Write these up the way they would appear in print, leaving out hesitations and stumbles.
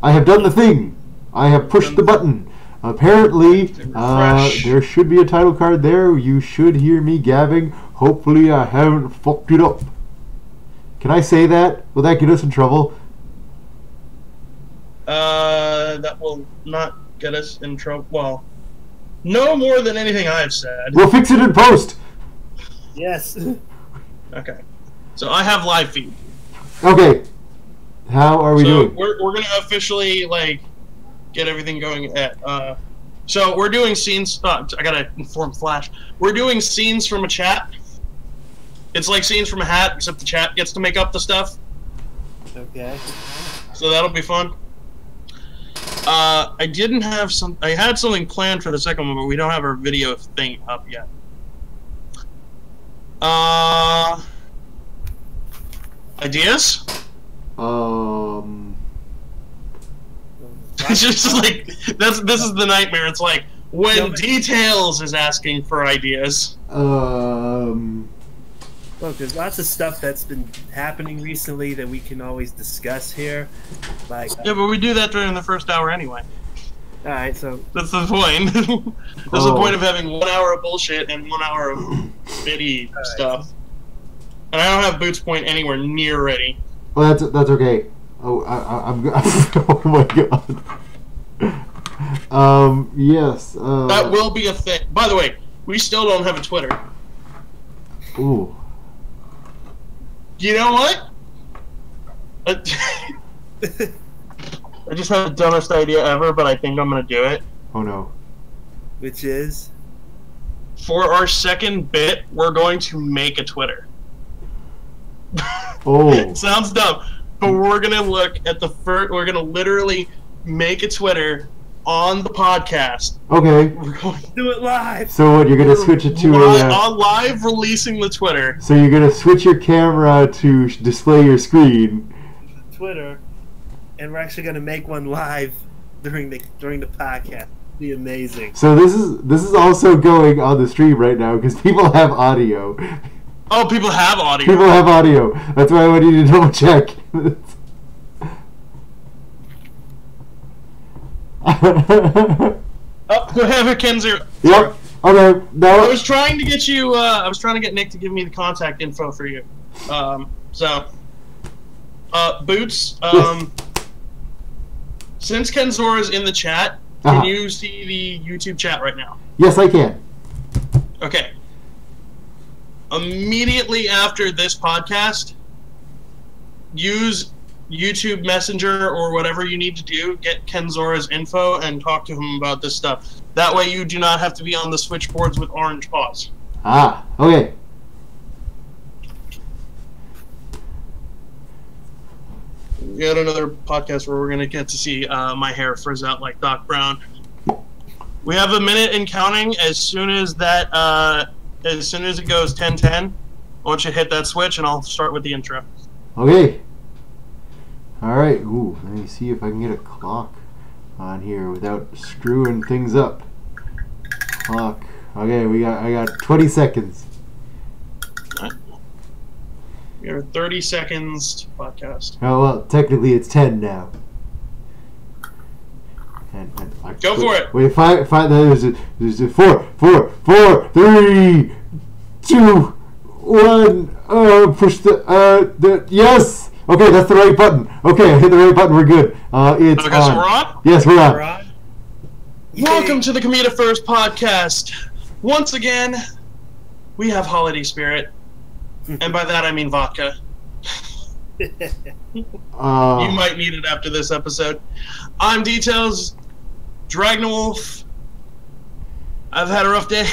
I have done the thing. I have pushed the button. Apparently, there should be a title card there. You should hear me gabbing. Hopefully, I haven't fucked it up. Can I say that? Will that get us in trouble? That will not get us in trouble. Well, no more than anything I've said. We'll fix it in post. Yes. Okay. So I have live feed. Okay. How are we doing? We're gonna officially like get everything going at so we're doing scenes. I gotta inform Flash. We're doing scenes from a chat. It's like scenes from a hat, except the chat gets to make up the stuff. Okay. So that'll be fun. I had something planned for the second one, but we don't have our video thing up yet. Ideas? It's just like this is the nightmare. It's like when Details is asking for ideas. Look, there's lots of stuff that's been happening recently that we can always discuss here. Like yeah, but we do that during the first hour anyway. All right, so that's the point. That's the point of having 1 hour of bullshit and 1 hour of bitty stuff. And I don't have Boots Point anywhere near ready. Well, that's okay. Oh, I'm oh my god. Yes. That will be a thing. By the way, we still don't have a Twitter. Ooh. You know what? I just had the dumbest idea ever, but I think I'm gonna do it. Oh no. Which is? For our second bit, we're going to make a Twitter. Oh. Sounds dumb, but we're gonna look at the first. We're gonna literally make a Twitter on the podcast. Okay. We're going to do it live. So what? You're gonna switch it to live releasing the Twitter. So you're gonna switch your camera to display your screen. Twitter, and we're actually gonna make one live during the podcast. It'd be amazing. So this is also going on the stream right now because people have audio. Oh, people have audio. People have audio. That's why I want you to double check. Oh, go ahead, Kenzer. Yep. Okay. No. I was trying to get you. I was trying to get Nick to give me the contact info for you. Boots. Yes. Since Kenzora's in the chat, can you see the YouTube chat right now? Yes, I can. Okay. Immediately after this podcast, use YouTube Messenger or whatever you need to do, get Kenzora's info and talk to him about this stuff. That way you do not have to be on the switchboards with orange paws. Ah, okay. We got another podcast where we're going to get to see my hair frizz out like Doc Brown. We have a minute and counting. As soon as that, as soon as it goes 10:10, I want you to hit that switch and I'll start with the intro. Okay. Alright, ooh, let me see if I can get a clock on here without screwing things up. Clock. Okay, I got 20 seconds. All right. We have 30 seconds to podcast. Oh, well, technically it's 10 now. And go for it. Wait, five, there's a 4, 3, 2, 1, push the, yes! Okay, that's the right button. Okay, I hit the right button. We're good. It's okay, so we're on? Yes, we're on. Welcome to the Comedi-Furs podcast. Once again, we have holiday spirit. And by that I mean vodka. You might need it after this episode. I'm Details, Dragnewolf. I've had a rough day.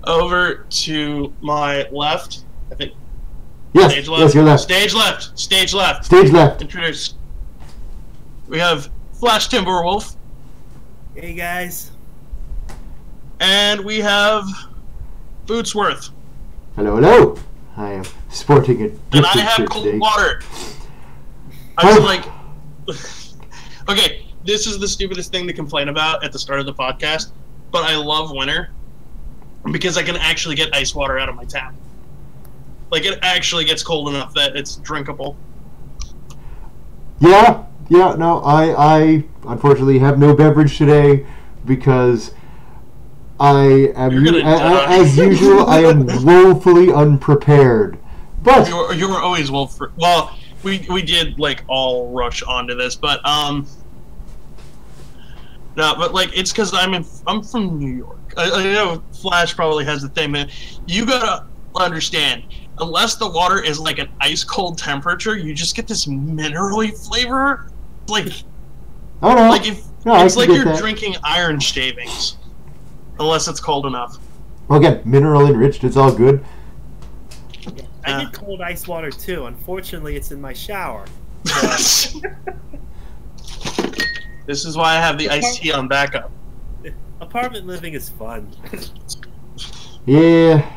Over to my left, I think. Yes, stage left. yes, you're left. Stage left. Stage left. Stage left. Introduce. We have Flash Timberwolf. Hey guys. And we have Bootsworth. Hello, hello. I am sporting a different and I have shirt cold today. water. I was like, okay, this is the stupidest thing to complain about at the start of the podcast, but I love winter because I can actually get ice water out of my tap. Like, it actually gets cold enough that it's drinkable. Yeah, no, I unfortunately have no beverage today because I am, as usual, I am woefully unprepared. But you were always well, we did like all rush onto this, but no, but like it's because I'm from New York. I know Flash probably has the thing, man. You gotta understand, unless the water is like an ice cold temperature, you just get this minerally flavor. Like, oh no, like if it's like you're drinking iron shavings, unless it's cold enough. Well, again, mineral enriched, it's all good. I get cold ice water too. Unfortunately, it's in my shower. This is why I have the iced tea on backup. Apartment living is fun. Yeah.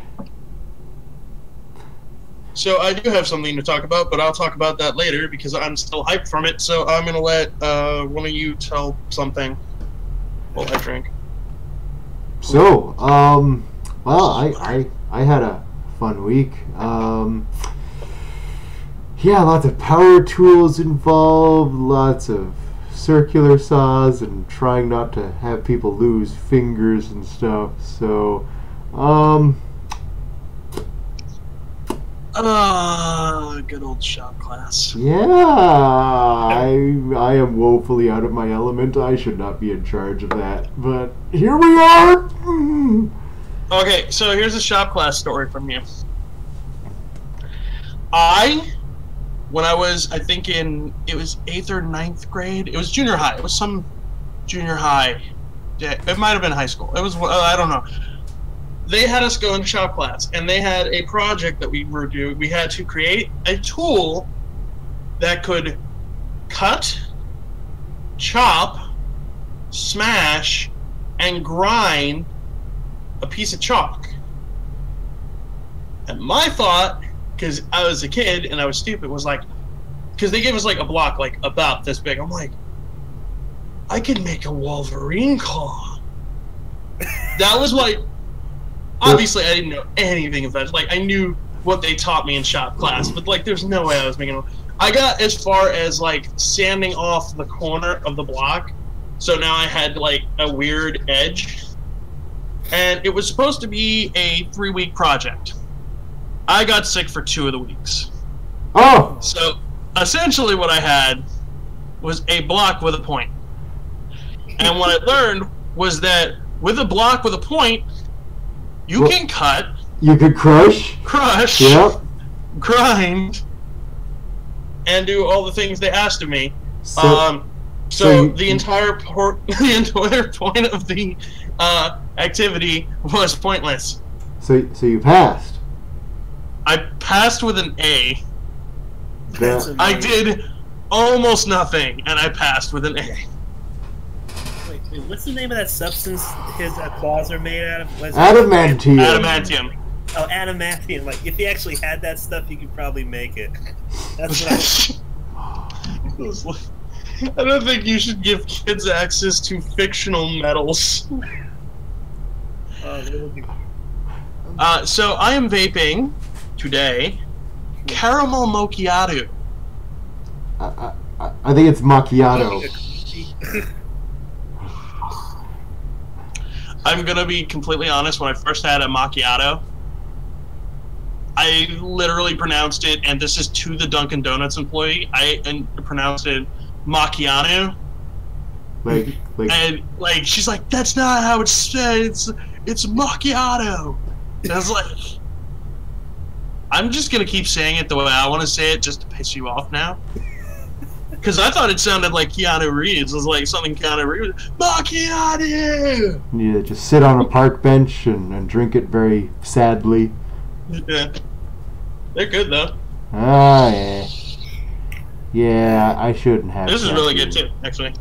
So I do have something to talk about, but I'll talk about that later because I'm still hyped from it. So I'm gonna let one of you tell something while I drink. So, well, I had a fun week. Yeah, lots of power tools involved, lots of circular saws, and trying not to have people lose fingers and stuff. So, good old shop class. Yeah, I am woefully out of my element. I should not be in charge of that, but here we are. Okay, so here's a shop class story from you. When I was, I think it was 8th or 9th grade. It was junior high. It was some junior high. It might have been high school. It was, I don't know. They had us go in shop class, and they had a project that we were doing. We had to create a tool that could cut, chop, smash, and grind a piece of chalk. And my thought, because I was a kid and I was stupid, was like, because they gave us like a block like about this big. I'm like, I could make a Wolverine claw. That was my. Obviously, I didn't know anything of that. Like, I knew what they taught me in shop class, but like, there's no way I was making. I got as far as like sanding off the corner of the block, so now I had like a weird edge, and it was supposed to be a 3-week project. I got sick for 2 of the weeks. Oh! So, essentially what I had was a block with a point. And what I learned was that with a block with a point, you can cut. You could crush. Yep. Grind. And do all the things they asked of me. So the entire point of the activity was pointless. So you passed. I passed with an A. Yeah. I did almost nothing, and I passed with an A. Wait, what's the name of that substance his claws are made out of? Adamantium. Adamantium. Oh, adamantium. Like, if he actually had that stuff, he could probably make it. That's what I don't think you should give kids access to fictional metals. So I am vaping today caramel macchiato. I think it's macchiato. I'm gonna be completely honest. When I first had a macchiato, I literally pronounced it, and this is to the Dunkin' Donuts employee, I pronounced it macchiato. And like she's like, that's not how it's said. It's macchiato. And I was like, I'm just gonna keep saying it the way I want to say it, just to piss you off now. Because I thought it sounded like Keanu Reeves. It was like something Keanu Reeves. Macchiato! Yeah, just sit on a park bench and drink it very sadly. Yeah. They're good, though. Ah, yeah. Yeah, I shouldn't have. This is really good, too, actually.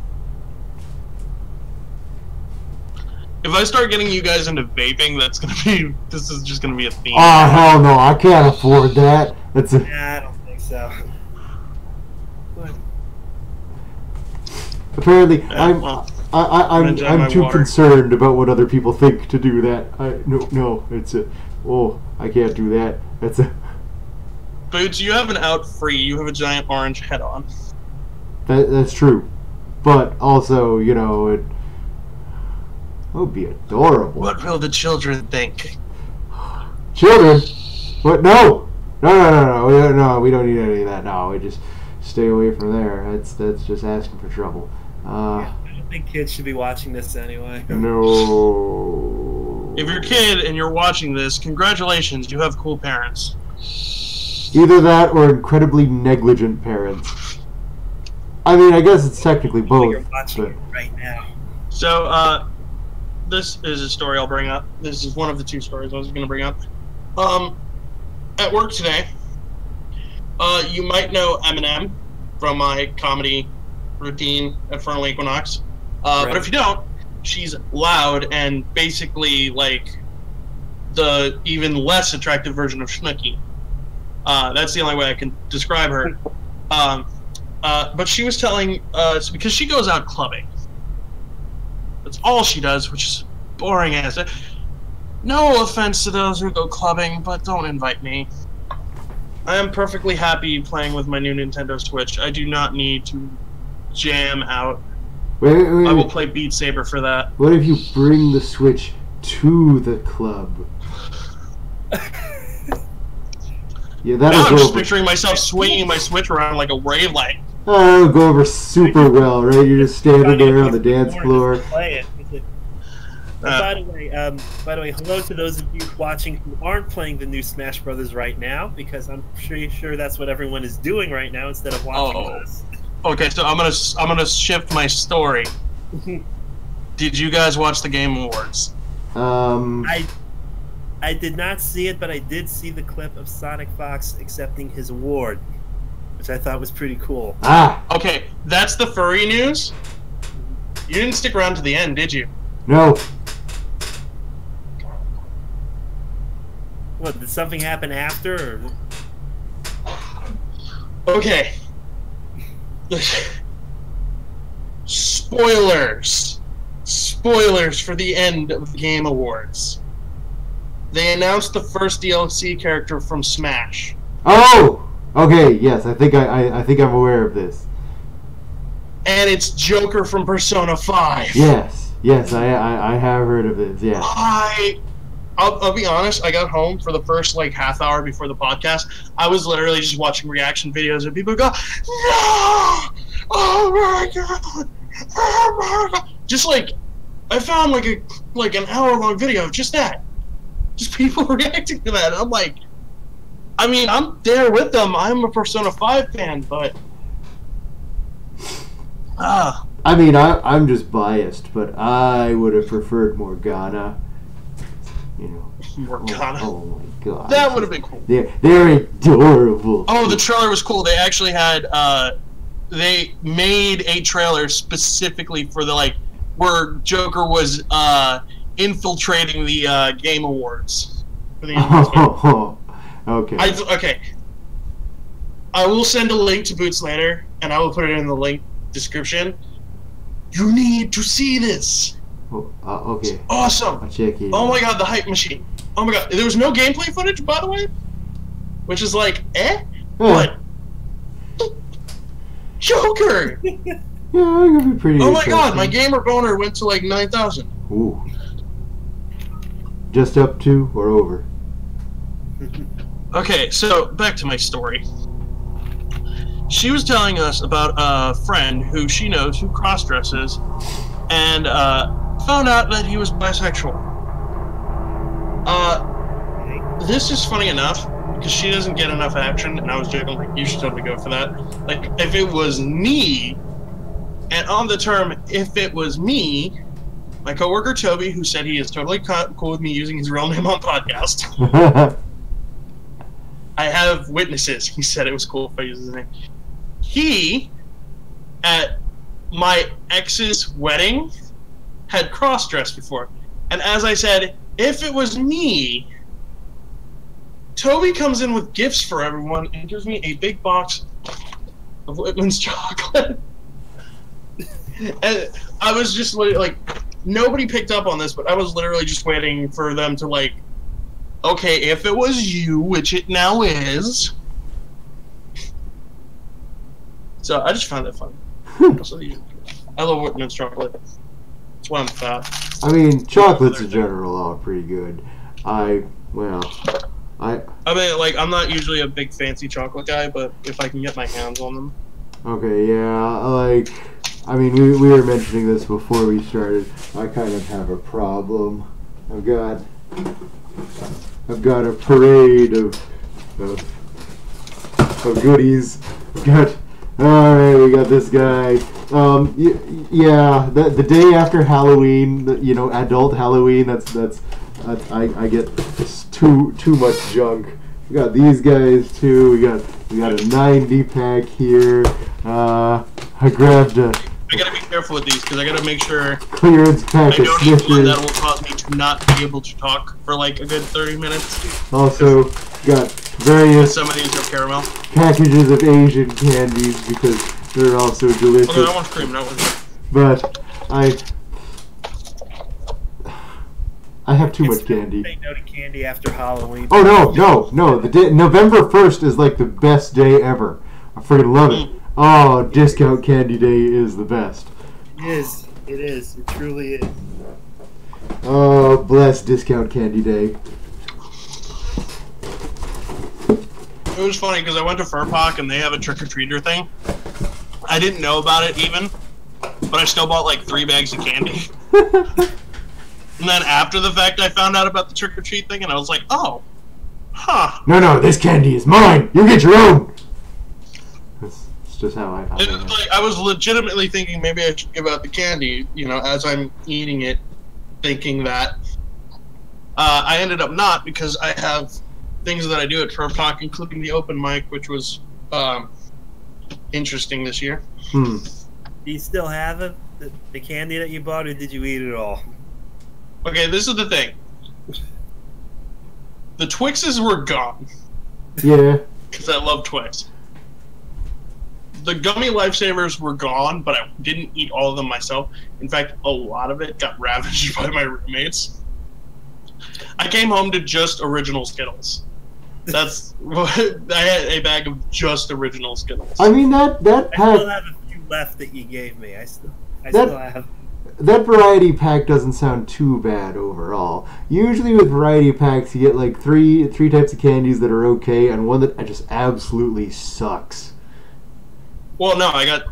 If I start getting you guys into vaping, this is just gonna be a theme. Oh, hell no, I can't afford that. Yeah, I don't think so. Apparently, I'm too concerned about what other people think to do that. I can't do that. Boots, you have an out free. You have a giant orange head on. That's true. But also, you know, it would be adorable. What will the children think? Children? What? No! No, we don't need any of that. No, we just stay away from there. That's just asking for trouble. I don't think kids should be watching this anyway. No. If you're a kid and you're watching this, congratulations, you have cool parents. Either that or incredibly negligent parents. I mean, I guess it's technically both. You're watching it right now. So, this is a story I'll bring up. This is one of the two stories I was going to bring up. At work today, you might know Eminem from my comedy routine at Fernal Equinox. Right. But if you don't, she's loud and basically like the even less attractive version of Snooki. That's the only way I can describe her. But she was telling us, because she goes out clubbing. That's all she does, which is boring as it. No offense to those who go clubbing, but don't invite me. I am perfectly happy playing with my new Nintendo Switch. I do not need to jam out. Wait. I will play Beat Saber for that. What if you bring the Switch to the club? Yeah, that'll Now I'm go just over. picturing myself swinging my Switch around like a rave light. That'll go over super well, right? You're just standing there on the dance floor. Play it. By the way, hello to those of you watching who aren't playing the new Smash Brothers right now, because I'm pretty sure that's what everyone is doing right now instead of watching us. Okay, so I'm gonna shift my story. Did you guys watch the Game Awards? I did not see it, but I did see the clip of Sonic Fox accepting his award, which I thought was pretty cool. Okay, that's the furry news. You didn't stick around to the end, did you? No. What, did something happen after? Or? Okay. Spoilers for the end of the Game Awards. They announced the first DLC character from Smash. Oh! Okay, yes, I think I'm aware of this. And it's Joker from Persona 5. Yes, I have heard of this, yeah. I'll be honest, I got home for the first like half hour before the podcast. I was literally just watching reaction videos and people go, "No! Oh my god! Oh my god!" Just like I found like an hour-long video of just that. Just people reacting to that. And I'm like, I mean, I'm there with them. I'm a Persona 5 fan, but I mean, I'm just biased, but I would have preferred Morgana. You know, Morgana. Oh my god, That would have been cool. They're adorable. Oh, the trailer was cool. They actually had they made a trailer specifically for the like where Joker was infiltrating the Game Awards for the Okay. Okay. I will send a link to Boots later, and I will put it in the link description. You need to see this. Okay. It's awesome. I'll check it. Oh my god, the hype machine. Oh my god, there was no gameplay footage, by the way, which is like, what? Joker. Yeah, I'm gonna be pretty. Oh my god, my gamer boner went to like 9,000. Ooh. Just up to or over? Okay, so back to my story. She was telling us about a friend who she knows who cross-dresses and found out that he was bisexual. This is funny enough because she doesn't get enough action, and I was joking like you should totally go for that. Like if it was me, and on the term if it was me, my coworker Toby, who said he is totally cool with me using his real name on podcast. I have witnesses. He said it was cool if I used his name. He, at my ex's wedding, had cross-dressed before. And as I said, if it was me, Toby comes in with gifts for everyone and gives me a big box of Whitman's chocolate. And I was just like, nobody picked up on this, but I was literally just waiting for them to like, okay, if it was you, which it now is. So I just found that funny. I love Whitman's chocolate. That's why I'm fat. I mean, chocolates in general are pretty good. I mean, like, I'm not usually a big fancy chocolate guy, but if I can get my hands on them. Okay, yeah, like, I mean, we were mentioning this before we started. I kind of have a problem. I've got a parade of goodies. Alright, we got this guy. Yeah, the day after Halloween, adult Halloween, I get too much junk. We got these guys too. We got a 90 pack here. I grabbed a. I gotta be careful with these because I gotta make sure clearance pack of Snickers. That will cause me to not be able to talk for like a good 30 minutes. Also, got various some of these are caramel packages of Asian candies because they're also delicious. Okay, that one's cream. That one's. But I have too much candy. Say no to candy after Halloween. Oh no! The day, November 1st is like the best day ever. I freaking love it. Oh, discount candy day is the best. It is. It truly is. Oh, bless discount candy day. It was funny because I went to Fur Park and they have a trick-or-treater thing. I didn't know about it even, but I still bought like 3 bags of candy. And then after the fact, I found out about the trick-or-treat thing, and I was like, oh, huh. No, this candy is mine. You get your own. That's just how I like, I was legitimately thinking maybe I should give out the candy, as I'm eating it, thinking that. I ended up not because I have things that I do at Fur Park, including the open mic, which was interesting this year. Do you still have it? The candy that you bought, or did you eat it all? Okay, this is the thing. The Twixes were gone. Yeah. Because I love Twix. The gummy lifesavers were gone, but I didn't eat all of them myself. In fact, a lot of it got ravaged by my roommates. I came home to just original Skittles. That's what I had, a bag of just original Skittles. I mean that pack. I still have a few left that you gave me. I still have. That variety pack doesn't sound too bad overall. Usually with variety packs, you get like three types of candies that are okay, and one that just absolutely sucks. Well, no, I got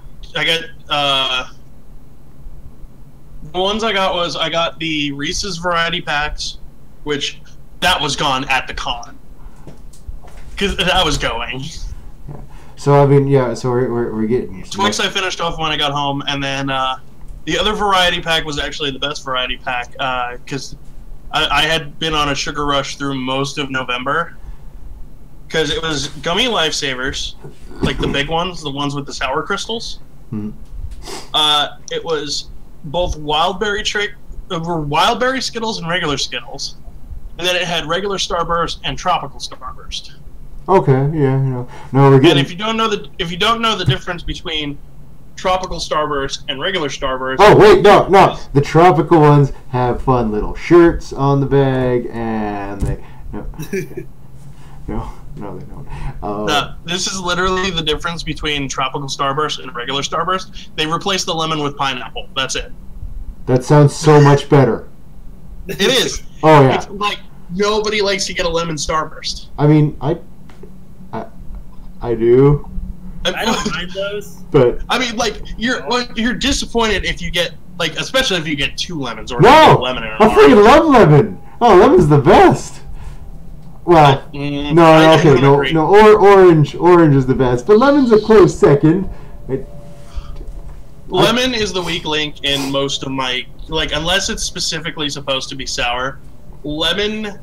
the ones I got the Reese's variety packs, which that was gone at the con because that was going. Yeah. So I mean, yeah. So we're getting Twix. I finished off when I got home, and then. The other variety pack was actually the best variety pack because I had been on a sugar rush through most of November because it was gummy lifesavers, like the big ones, the ones with the sour crystals. It was both wild berry Skittles and regular Skittles, and then it had regular Starburst and tropical Starburst. Okay, yeah, no, we're getting. And if you don't know the difference between tropical Starburst and regular Starburst. Oh wait, no. The tropical ones have fun little shirts on the bag, and they no, they don't. This is literally the difference between tropical Starburst and regular Starburst. They replaced the lemon with pineapple. That's it. That sounds so much better. It is. Oh yeah. It's like nobody likes to get a lemon Starburst. I mean, I do. I don't mind those. But I mean, like you're disappointed if you get especially if you get 2 lemons or no, a lemon and an I freaking love lemon. Oh, lemon's the best. Well, orange is the best, but lemon's a close second. Lemon is the weak link in most of my unless it's specifically supposed to be sour. Lemon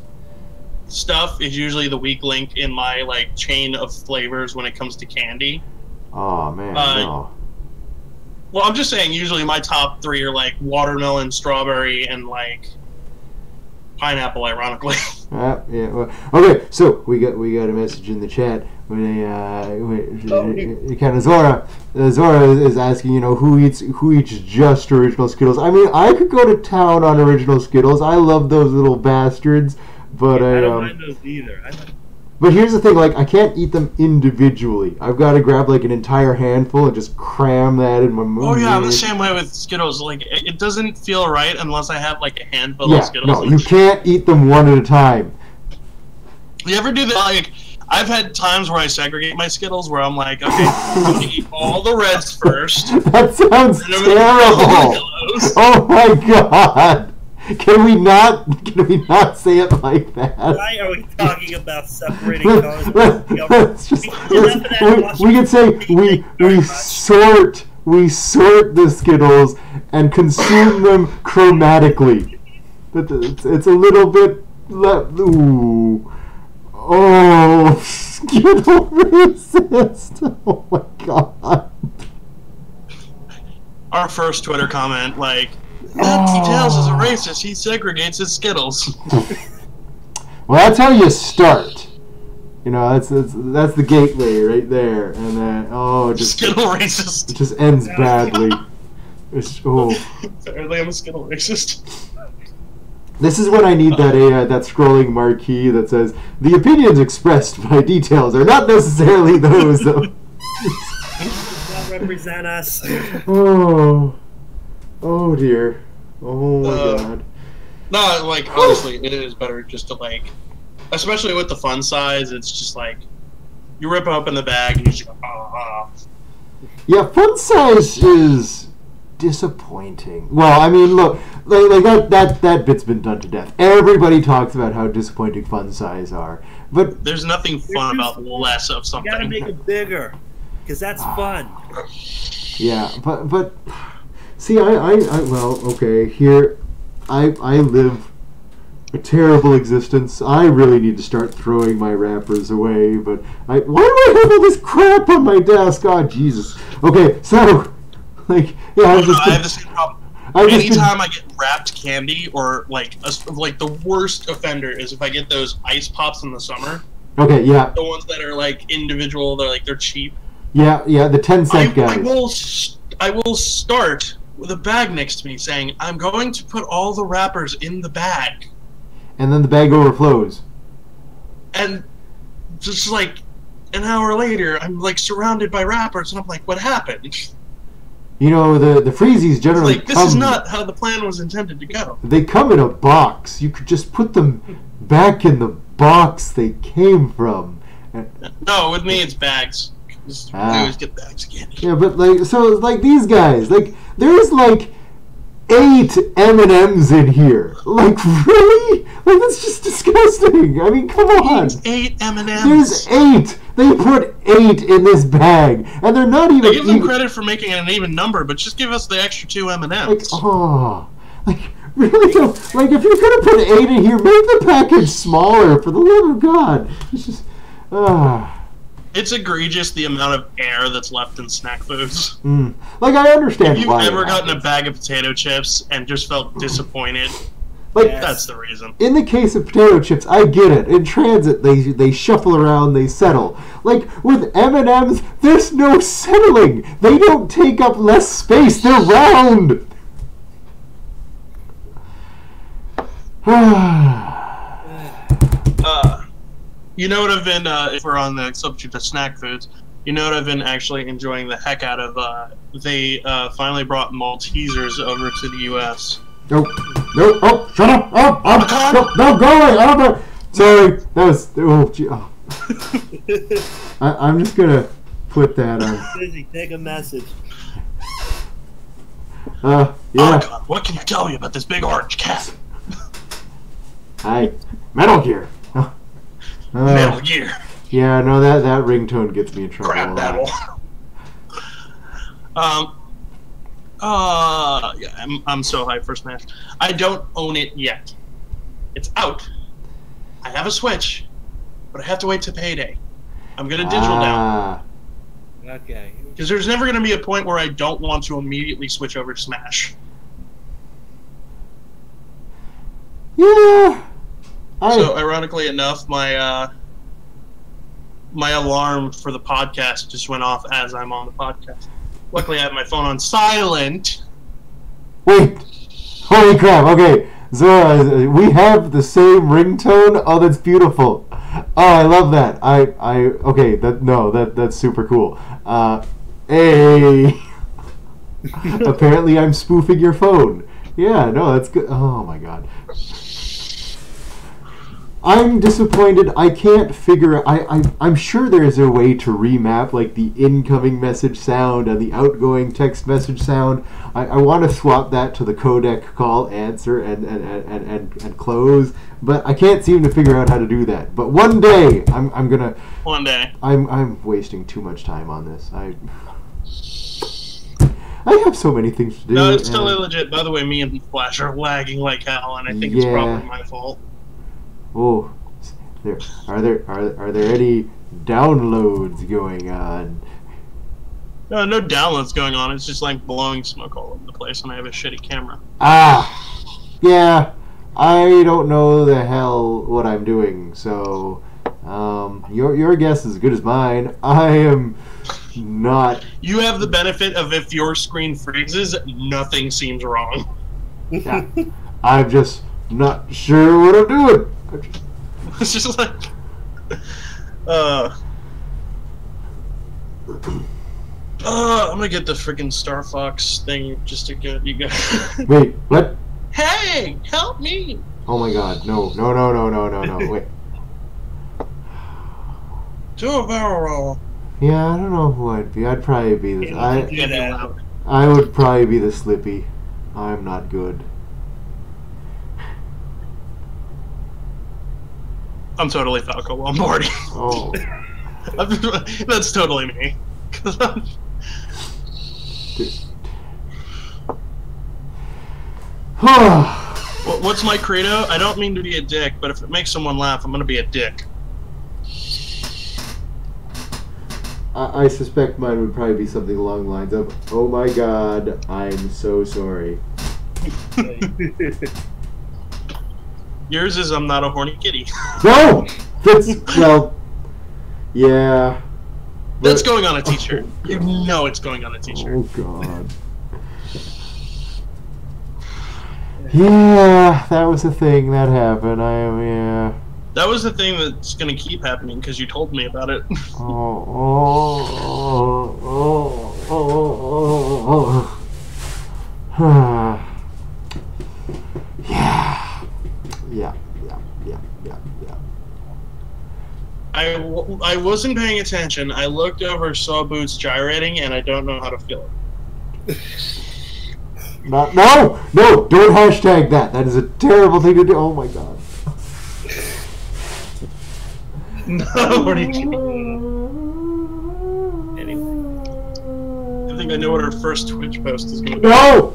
stuff is usually the weak link in my chain of flavors when it comes to candy. Oh man, no. Well, I'm just saying usually my top 3 are watermelon, strawberry, and pineapple. Ironically. Yeah. Well, okay, so we got a message in the chat when kind of Zora is asking who eats just original Skittles. I mean, I could go to town on original Skittles. I love those little bastards. But I don't mind those either. But here's the thing, like, I can't eat them individually. I've got to grab, like, an entire handful and just cram that in my mouth. Oh, yeah, I'm the same way with Skittles. Like, it doesn't feel right unless I have, like, a handful of Skittles. No, you can't eat them one at a time. You ever do that? Like, I've had times where I segregate my Skittles where I'm like, okay, I'm going to eat all the reds first. That sounds terrible. Oh, my God. Can we not say it like that? Why are we talking about separating colors? We could say we sort the Skittles and consume them chromatically. It's a little bit ooh. Oh, Skittle racist. Oh my God. Our first Twitter comment, like, Details is a racist. He segregates his Skittles. Well, that's how you start. You know, that's the gateway right there, and then Skittle racist. It just ends badly. Apparently, I'm a Skittle racist. This is when I need that scrolling marquee that says the opinions expressed by Details are not necessarily those of. Not represent us. Oh dear. Oh my God. No, like, honestly, it is better just to, like, especially with the fun size, it's just like, you rip open the bag and you just go, Yeah, fun size is disappointing. Well, I mean, look, like that bit's been done to death. Everybody talks about how disappointing fun size are, but there's nothing fun about less of something. You gotta make it bigger, because that's fun. Yeah, but see, well, okay, here, I live a terrible existence. I really need to start throwing my wrappers away, but why do I have all this crap on my desk? Oh, Jesus. Okay, so, like, yeah, I have the same problem. Anytime I get wrapped candy, or, like, the worst offender is if I get those ice pops in the summer. Okay, yeah. The ones that are, like, individual, they're cheap. Yeah, the 10-cent guys. I will start with a bag next to me saying, I'm going to put all the wrappers in the bag. And then the bag overflows. And just like an hour later, I'm like surrounded by wrappers, and I'm like, what happened? You know, the freezies generally this is not how the plan was intended to go. They come in a box. You could just put them back in the box they came from. No, with me it's bags. I always get bags again. Yeah, but like these guys, like there's like 8 M&Ms in here. Like, really? Like, that's just disgusting. I mean, come on. There's 8 M&Ms. There's 8. They put 8 in this bag, and they're not even. I give them credit for making it an even number, but just give us the extra 2 M&Ms. Like, really? Like, if you're gonna put 8 in here, make the package smaller. For the love of God, it's just. It's egregious the amount of air that's left in snack foods. Like, I understand why. why. Have you ever gotten a bag of potato chips and just felt disappointed? Like, that's the reason. In the case of potato chips, I get it. In transit, they shuffle around, they settle. Like, with M&Ms, there's no settling. They don't take up less space. They're round. You know what I've been, if we're on the subject of snack foods, you know what I've been actually enjoying the heck out of? They finally brought Maltesers over to the U.S. No, oh, shut up! No, go away! I don't know. Sorry, that was, I'm just gonna put that on. Busy, take a message. Yeah. God, what can you tell me about this big orange cat? Hi, Metal Gear. Metal Gear. Yeah, no, that ringtone gets me in trouble. Crap battle. Yeah, I'm so hyped for Smash. I don't own it yet. It's out. I have a Switch, but I have to wait to payday. I'm gonna digital down. Okay. Because there's never gonna be a point where I don't want to immediately switch over to Smash. Yeah. So, ironically enough, my alarm for the podcast just went off as I'm on the podcast. Luckily, I have my phone on silent. Wait. Holy crap. Okay. So, we have the same ringtone. Oh, that's beautiful. I love that. Okay. That's super cool. Hey. Apparently, I'm spoofing your phone. Yeah, no, that's good. Oh my god. I'm disappointed. I can't figure. I'm sure there is a way to remap like the incoming message sound and the outgoing text message sound. I want to swap that to the codec call, answer, and close, but I can't seem to figure out how to do that. But one day, I'm gonna. One day. I'm wasting too much time on this. I have so many things to do. No, it's totally legit. By the way, me and Flash are lagging like hell, and I think it's probably my fault. Oh, are there any downloads going on? No downloads going on. It's just like blowing smoke all over the place, and I have a shitty camera. Yeah. I don't know the hell what I'm doing, so your guess is as good as mine. I am not. You have the benefit of if your screen freezes, nothing seems wrong. Yeah, I'm just not sure what I'm doing. It's just like, I'm gonna get the freaking Star Fox thing just to get you guys. Wait, what? Hey, help me! Oh my god, no, wait. Do a barrel roll. Yeah, I don't know who I'd be. I'd probably be the. Yeah, I would probably be the Slippy. I'm not good. I'm totally Falco Lombardi. Oh. That's totally me. What's my credo? I don't mean to be a dick, but if it makes someone laugh, I'm gonna be a dick. I suspect mine would probably be something along the lines of, "Oh my god, I'm so sorry." Yours is I'm not a horny kitty. No! That's, well, yeah. That's going on a t-shirt. You know it's going on a t-shirt. Oh god. Yeah, that was a thing that happened. Yeah. That was the thing that's gonna keep happening because you told me about it. Yeah. I wasn't paying attention. I looked over, saw Boots gyrating, and I don't know how to feel it. No! Don't hashtag that. That is a terrible thing to do. Oh my god. No, what are you kidding? Anyway. I think I know what our first Twitch post is going to be. No!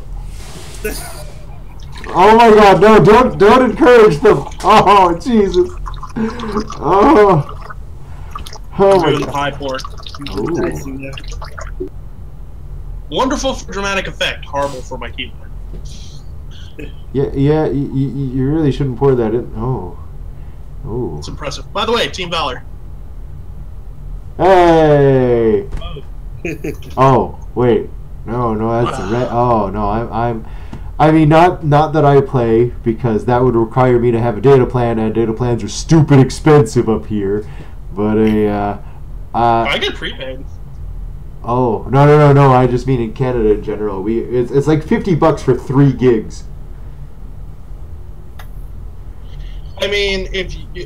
Oh my god, no, don't encourage them. Oh, Jesus. Oh my god. High port. Wonderful for dramatic effect, horrible for my keyboard. Yeah, you really shouldn't pour that in. Oh. It's impressive. By the way, Team Valor. Hey! Oh, wait. No, that's red. Oh, no, I mean, not that I play, because that would require me to have a data plan, and data plans are stupid expensive up here. But I get prepaid. Oh, no, I just mean in Canada in general. It's like $50 for 3 gigs. I mean,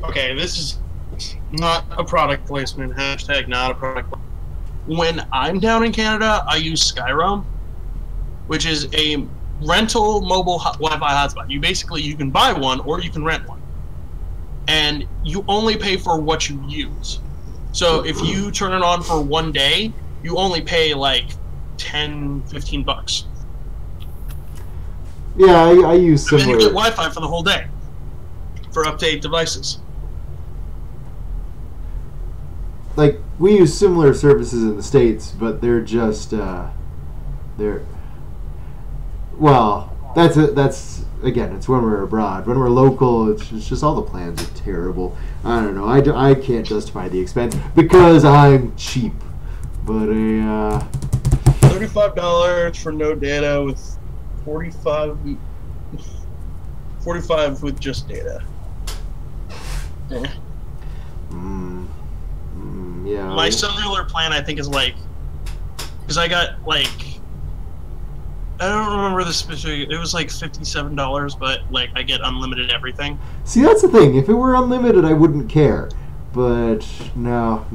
okay, this is not a product placement, hashtag not a product placement. When I'm down in Canada, I use Skyroam, which is a rental mobile Wi-Fi hotspot. You can buy one or you can rent one. And you only pay for what you use. So if you turn it on for 1 day, you only pay like $10-15. Yeah, I use similar. And then you get Wi-Fi for the whole day for up to 8 devices. Like, we use similar services in the States, but they're just well, that's again, it's when we're abroad. When we're local, it's just all the plans are terrible. I don't know. I can't justify the expense because I'm cheap. But $35 for no data with 45 with just data. Yeah. My cellular plan, I think, is like, because I got like, I don't remember the specific. It was like $57, but like I get unlimited everything. See, that's the thing. If it were unlimited, I wouldn't care. But no.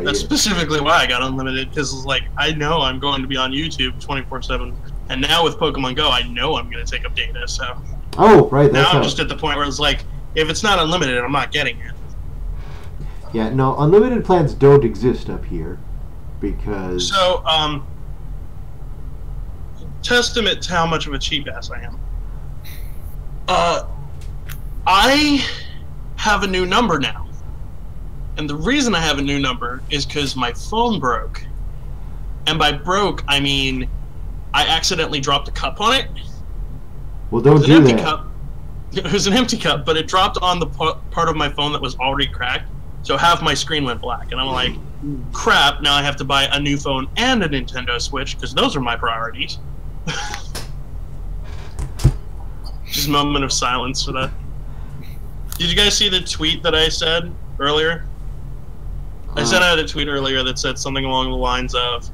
That's specifically why I got unlimited, because like I know I'm going to be on YouTube 24/7, and now with Pokemon Go, I know I'm going to take up data. So. Oh, right. Now I'm just at the point where it's like, if it's not unlimited, I'm not getting it. Yeah, no, unlimited plans don't exist up here, because... So, testament to how much of a cheap ass I am. I have a new number now. And the reason I have a new number is because my phone broke. And by broke, I mean I accidentally dropped a cup on it. Well, don't do that. Cup. It was an empty cup, but it dropped on the part of my phone that was already cracked. So half my screen went black. And I'm like, crap, now I have to buy a new phone and a Nintendo Switch, because those are my priorities. Just a moment of silence for that. Did you guys see the tweet that I said earlier? I sent out a tweet earlier that said something along the lines of,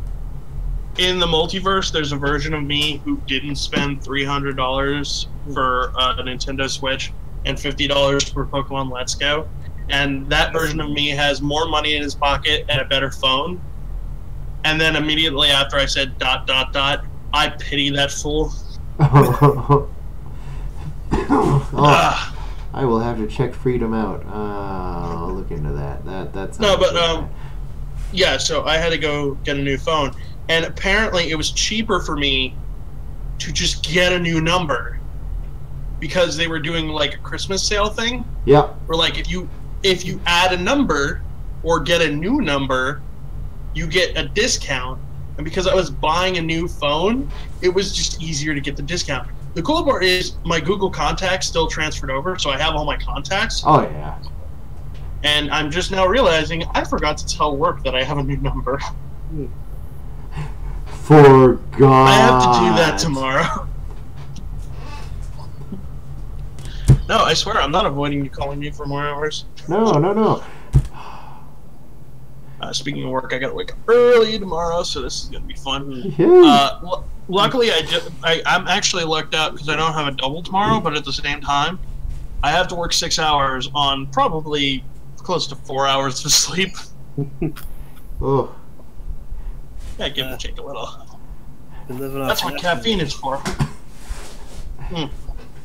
in the multiverse, there's a version of me who didn't spend $300 for a Nintendo Switch and $50 for Pokemon Let's Go. And that version of me has more money in his pocket and a better phone. And then immediately after I said ... I pity that fool. I will have to check Freedom out. I'll look into that. That's no, but yeah. So I had to go get a new phone, and apparently it was cheaper for me to just get a new number because they were doing like a Christmas sale thing. Yeah. Where like if you add a number or get a new number, you get a discount. And because I was buying a new phone, it was just easier to get the discount. The cool part is my Google contacts still transferred over, so I have all my contacts. Oh, yeah. And I'm just now realizing I forgot to tell work that I have a new number. Forgot. I have to do that tomorrow. No, I swear, I'm not avoiding you calling me for more hours. No. Speaking of work, I gotta wake up early tomorrow, so this is gonna be fun. Yeah. Luckily, I'm actually lucked out because I don't have a double tomorrow, but at the same time, I have to work 6 hours on probably close to 4 hours of sleep. Oh. Yeah, give and take a little. That's what caffeine is for.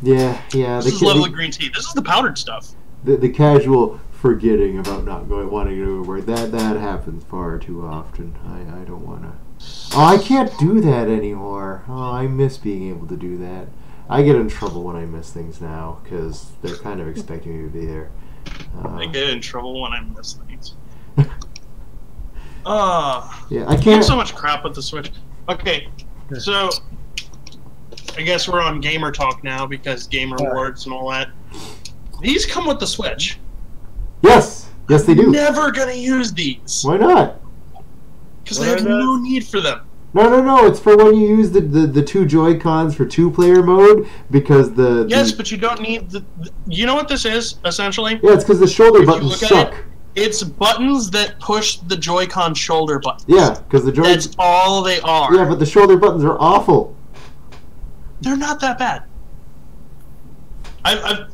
Yeah. This is lovely green tea. This is the powdered stuff. The casual forgetting about not wanting to go to work. That happens far too often. I don't want to. Oh, I can't do that anymore. Oh, I miss being able to do that. I get in trouble when I miss things now because they're kind of expecting me to be there. I get in trouble when I miss things. Yeah, I I can't. get so much crap with the Switch. Okay, so I guess we're on gamer talk now because game rewards and all that. These come with the Switch. Yes, they do. I'm never gonna use these. Why not? Because I have no need for them. No. It's for when you use the two Joy-Cons for two-player mode because Yes, but you don't need the. You know what this is essentially? Yeah, it's because the shoulder buttons suck. It's buttons that push the Joy-Con shoulder buttons. Yeah, because the That's all they are. Yeah, but the shoulder buttons are awful. They're not that bad.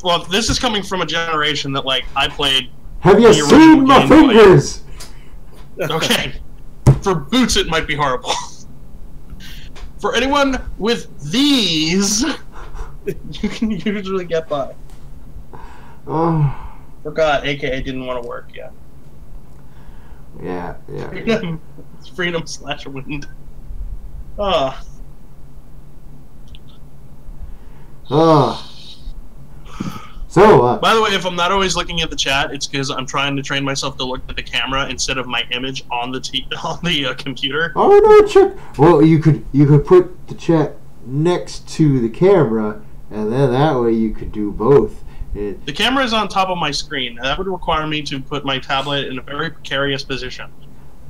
Well, this is coming from a generation that like I played. Have you seen my fingers? Okay. For boots, it might be horrible. For anyone with these, you can usually get by. Forgot, aka didn't want to work yet. Yeah. Freedom/wind. So, by the way, if I'm not always looking at the chat, it's because I'm trying to train myself to look at the camera instead of my image on the computer. Oh no, check. Well, you could put the chat next to the camera, and then that way you could do both. The camera is on top of my screen. That would require me to put my tablet in a very precarious position.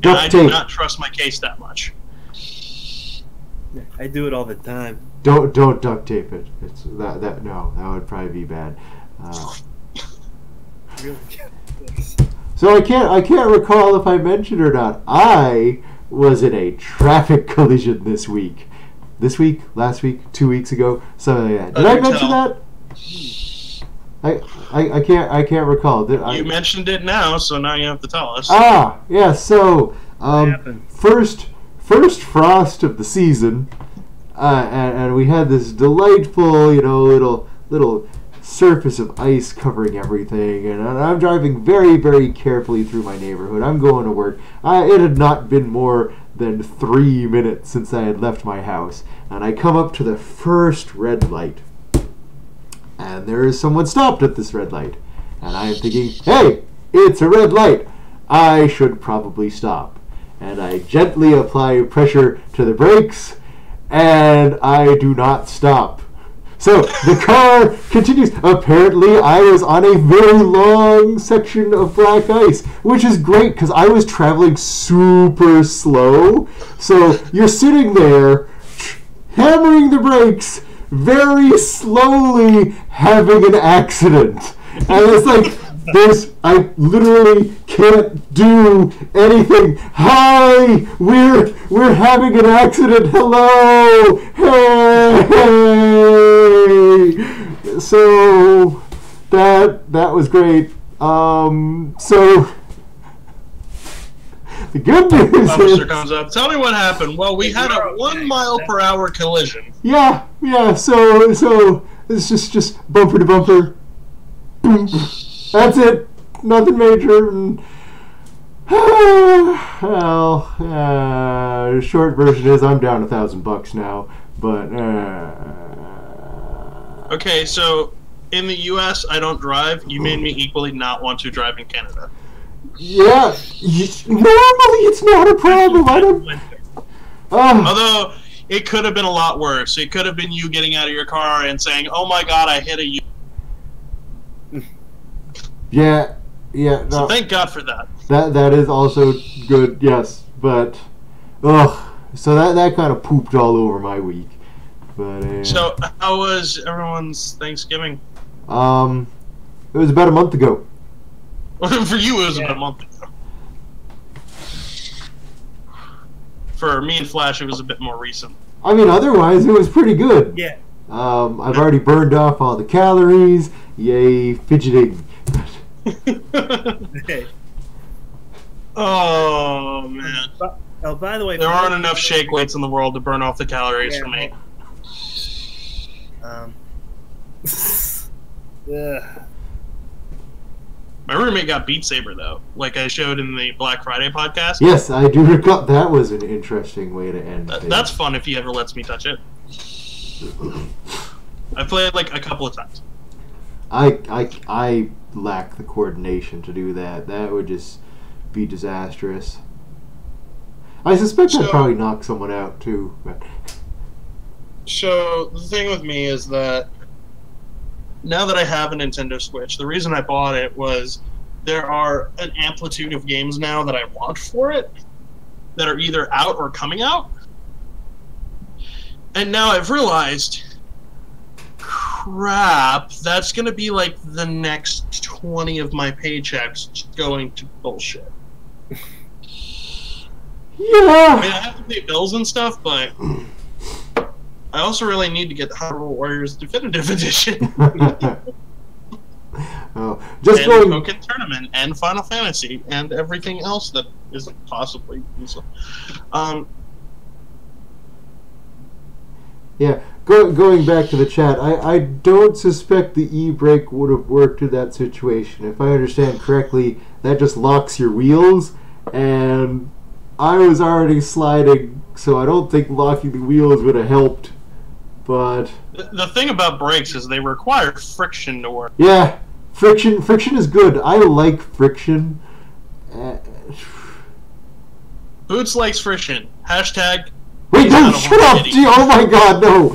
And I do not trust my case that much. I do it all the time. Don't duct tape it. It's that would probably be bad. Really? So I can't recall if I mentioned or not. I was in a traffic collision this week. This week, last week, 2 weeks ago, something like that. Did I mention that? I can't recall. You mentioned it now, so now you have to tell us. Ah, yeah. So first frost of the season, and we had this delightful, little surface of ice covering everything, and I'm driving very, very carefully through my neighborhood. I'm going to work. It had not been more than 3 minutes since I had left my house, and I come up to the first red light, and there is someone stopped at this red light, and I am thinking, hey, it's a red light. I should probably stop. And I gently apply pressure to the brakes, and I do not stop. So the car continues. Apparently, I was on a very long section of black ice, which is great because I was traveling super slow. So you're sitting there, hammering the brakes, very slowly having an accident. And it's like, I literally can't do anything. Hi, we're having an accident. Hello, hey. So that was great. So the good news Officer comes up. Tell me what happened. Well, we had a 1 mile per hour collision. Yeah. So it's just bumper to bumper. Boom. That's it. Nothing major. And, short version is I'm down $1,000 now. But okay, so in the U.S. I don't drive. You made me equally not want to drive in Canada. Yeah, normally it's not a problem. I don't. Although it could have been a lot worse. It could have been you getting out of your car and saying, "Oh my God, I hit a." Yeah. No, so thank God for that. That is also good. Yes, but so that kind of pooped all over my week. But so how was everyone's Thanksgiving? It was about a month ago. For you, it was about a month ago. For me and Flash, it was a bit more recent. I mean, otherwise, it was pretty good. Yeah. I've already burned off all the calories. Yay, fidgeting. Oh, man. Oh, by the way... There aren't enough shake weights in the world to burn off the calories for me. My roommate got Beat Saber, though, like I showed in the Black Friday podcast. Yes, I do recall. That was an interesting way to end it. That's fun if he ever lets me touch it. I played like a couple of times. I lack the coordination to do that. That would just be disastrous. I suspect I'd probably knock someone out too. But. So the thing with me is that now that I have a Nintendo Switch, the reason I bought it was there are an amplitude of games now that I want for it that are either out or coming out. And now I've realized, crap, that's going to be like the next 20 of my paychecks just going to bullshit. Yeah. I mean, I have to pay bills and stuff, but I also really need to get the Hyrule Warriors Definitive Edition. Just and going... Pokken Tournament and Final Fantasy and everything else that is possibly useful. Yeah, going back to the chat, I don't suspect the e-brake would have worked in that situation. If I understand correctly, that just locks your wheels, and I was already sliding, so I don't think locking the wheels would have helped. But the thing about brakes is they require friction to work. Yeah, friction is good. I like friction. Boots likes friction. Hashtag. Wait, no, shut up! Gee, oh my God, no!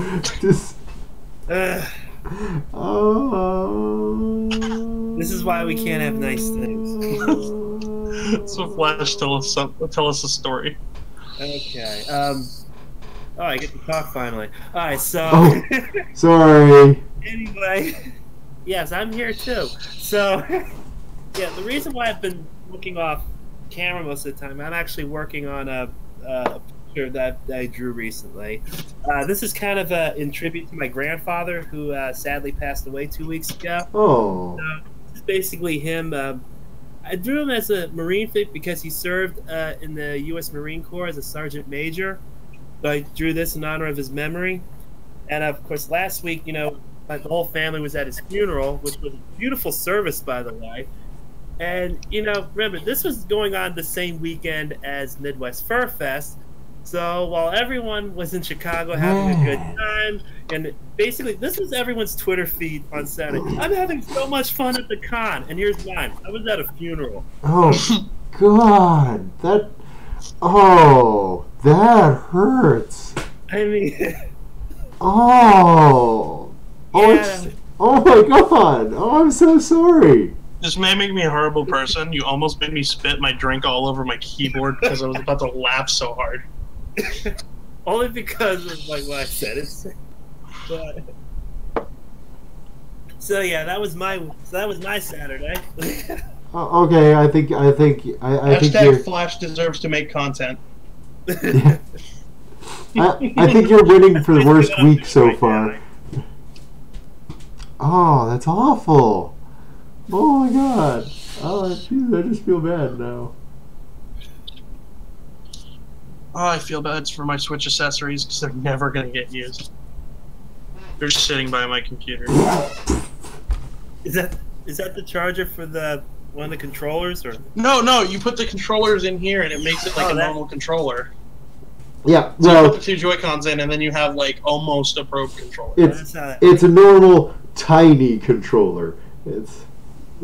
This is why we can't have nice things. So Flash, tell us a story. Okay. Oh, I get to talk finally. All right, so. Oh, sorry. Anyway, yes, I'm here too. So, yeah, the reason why I've been looking off camera most of the time. I'm actually working on a picture that I drew recently. This is kind of in tribute to my grandfather, who sadly passed away 2 weeks ago. Oh. This is basically him. I drew him as a Marine because he served in the U.S. Marine Corps as a sergeant major. So I drew this in honor of his memory. And of course, last week, you know, the whole family was at his funeral, which was a beautiful service, by the way. And, you know, remember, this was going on the same weekend as Midwest Fur Fest. So while everyone was in Chicago having a good time, and basically this was everyone's Twitter feed on Saturday. I'm having so much fun at the con, and here's mine. I was at a funeral. Oh, God. That hurts. I mean... Oh. Yeah. Oh, my God. Oh, I'm so sorry. This may make me a horrible person. You almost made me spit my drink all over my keyboard because I was about to laugh so hard. Only because of like what I said. But so yeah, that was my Saturday. Okay, I think Hashtag Flash deserves to make content. Yeah. I think you're winning for the worst week so far. Oh, that's awful. Oh my God. Oh, geez, I just feel bad now. Oh, I feel bad for my Switch accessories because they're never going to get used. They're just sitting by my computer. Is that the charger for one of the controllers, or? No, you put the controllers in here and it makes it like a normal controller. Yeah, so well, you put the two Joy-Cons in and then you have like almost a probe controller. It's a normal tiny controller.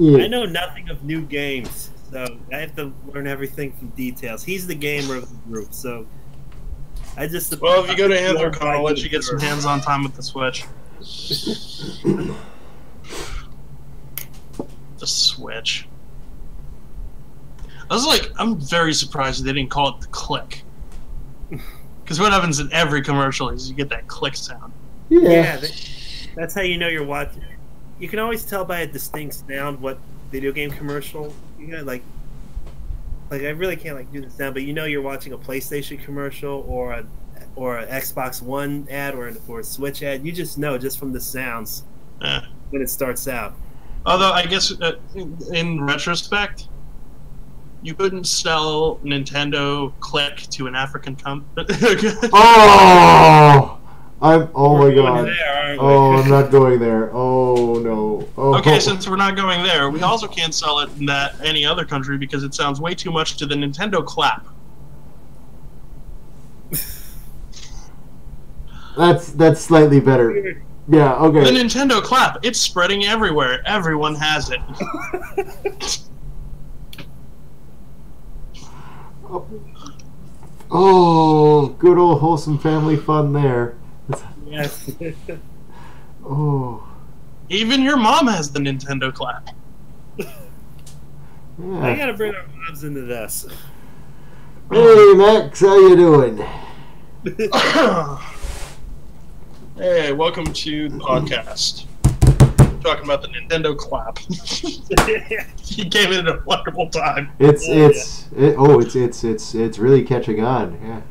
Yeah. I know nothing of new games, so I have to learn everything from details. He's the gamer of the group, so I just... Well, if you go to AnthroCon, I'll let you get some hands-on time with the Switch. The Switch. I'm very surprised they didn't call it the Click. Because what happens in every commercial is you get that click sound. Yeah. That's how you know you're watching. You can always tell by a distinct sound what video game commercial you got. Like I really can't do the sound, but you know you're watching a PlayStation commercial or an Xbox One ad or a Switch ad. You just know just from the sounds when it starts out. Although I guess in retrospect, you couldn't sell Nintendo Click to an African company. Oh! Oh my God. There, oh, I'm not going there. Oh no. Oh. Okay, since we're not going there, we also can't sell it in any other country because it sounds way too much to the Nintendo clap. That's slightly better. Yeah, okay. The Nintendo clap, it's spreading everywhere. Everyone has it. Oh, good old wholesome family fun there. Yes. Oh. Even your mom has the Nintendo clap. Yeah. I gotta bring our moms into this. Hey Max, how you doing? Hey, welcome to the podcast. Talking about the Nintendo clap. He came in at a wonderful time. It's really catching on. Yeah.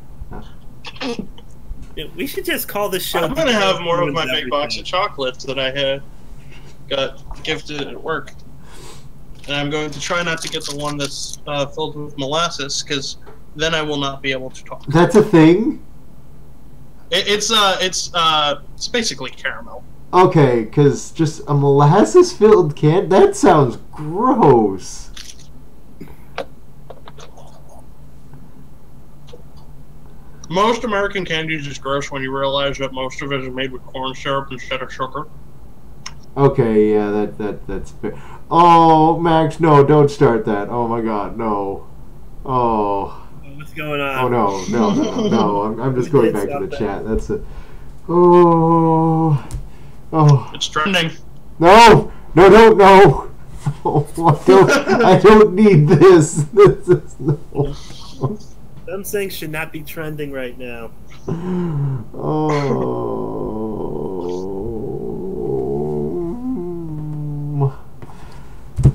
We should just call this show. I'm gonna have more of my big box of chocolates that I got gifted at work, and I'm going to try not to get the one that's filled with molasses, because then I will not be able to talk. That's a thing. It's basically caramel. Okay, because just a molasses-filled can, that sounds gross. Most American candy is just gross when you realize that most of it is made with corn syrup instead of sugar. Okay, yeah, that's fair. Oh, Max, no, don't start that. Oh my God, no. Oh. What's going on? Oh no. I'm just going back to the chat. That's it. Oh. It's trending. No. Oh, I don't need this. This is no. Some things should not be trending right now.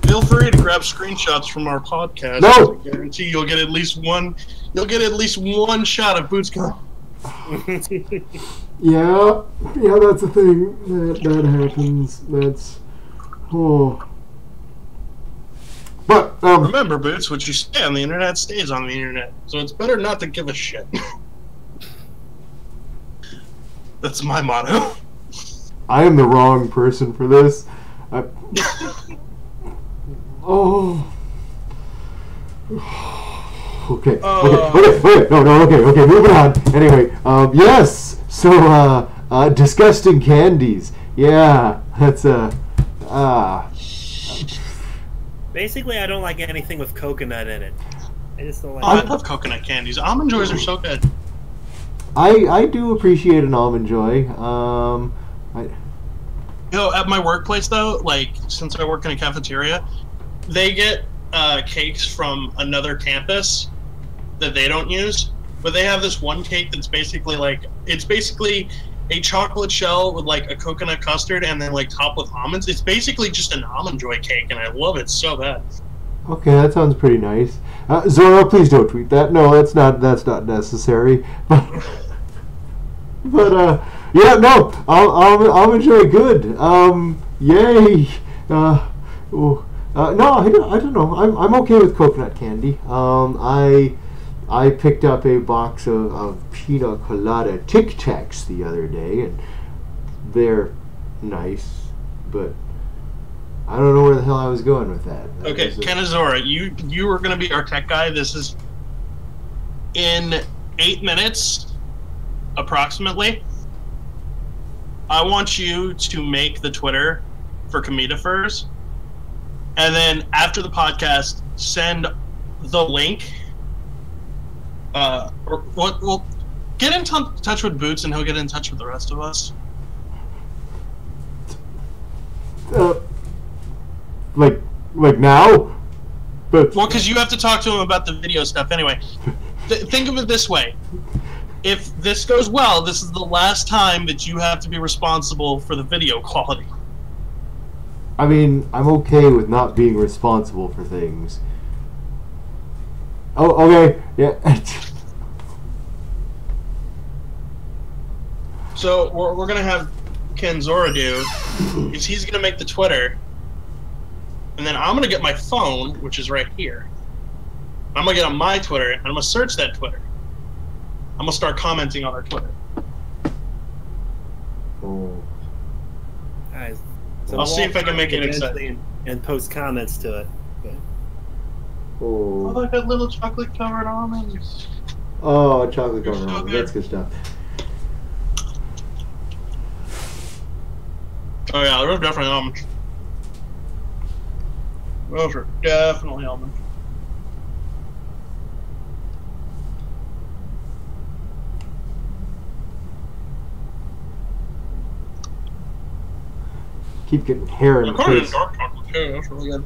Feel free to grab up screenshots from our podcast. No! I guarantee you'll get at least one. You'll get at least one shot of Boots going. Yeah, that's a thing. That happens. That's... Oh. But, remember, Boots, what you say on the internet stays on the internet. So it's better not to give a shit. That's my motto. I am the wrong person for this. Oh. Okay. Okay. Moving on. Anyway, yes. So, disgusting candies. Yeah, that's Basically, I don't like anything with coconut in it. I just don't like. I love coconut candies. Almond Joys are so good. I do appreciate an Almond Joy. At my workplace though, like since I work in a cafeteria, they get cakes from another campus that they don't use, but they have this one cake that's basically a chocolate shell with like a coconut custard and then like topped with almonds. It's basically just an Almond Joy cake, and I love it so bad. Okay, that sounds pretty nice. Zora, please don't tweet that. No, that's not necessary. But yeah, no, I'll enjoy good. Yay. No, I don't know. I'm okay with coconut candy. I picked up a box of pina colada Tic Tacs the other day, and they're nice, but I don't know where the hell I was going with that. Okay, Kenazora, you are going to be our tech guy. This is in 8 minutes. Approximately, I want you to make the Twitter for Comedi-Furs, and then after the podcast, send the link. We'll get in touch with Boots, and he'll get in touch with the rest of us. Like now, but well, because you have to talk to him about the video stuff anyway. Think of it this way. If this goes well, this is the last time that you have to be responsible for the video quality. I mean, I'm okay with not being responsible for things. Oh, okay, yeah. So what we're gonna have Kenzora do is he's gonna make the Twitter, and then I'm gonna get my phone, which is right here. I'm gonna get on my Twitter, and I'm gonna search that Twitter. I'm gonna start commenting on our Twitter. Oh. Guys, so I'll see if I can make it exciting and post comments to it. Okay. Oh. Oh, I got little chocolate covered almonds. Oh, chocolate covered so almonds. good. That's good stuff. Oh yeah, those are definitely almonds. Those are definitely almonds. Keep getting hair in the face. Dark chocolate too. That's really good.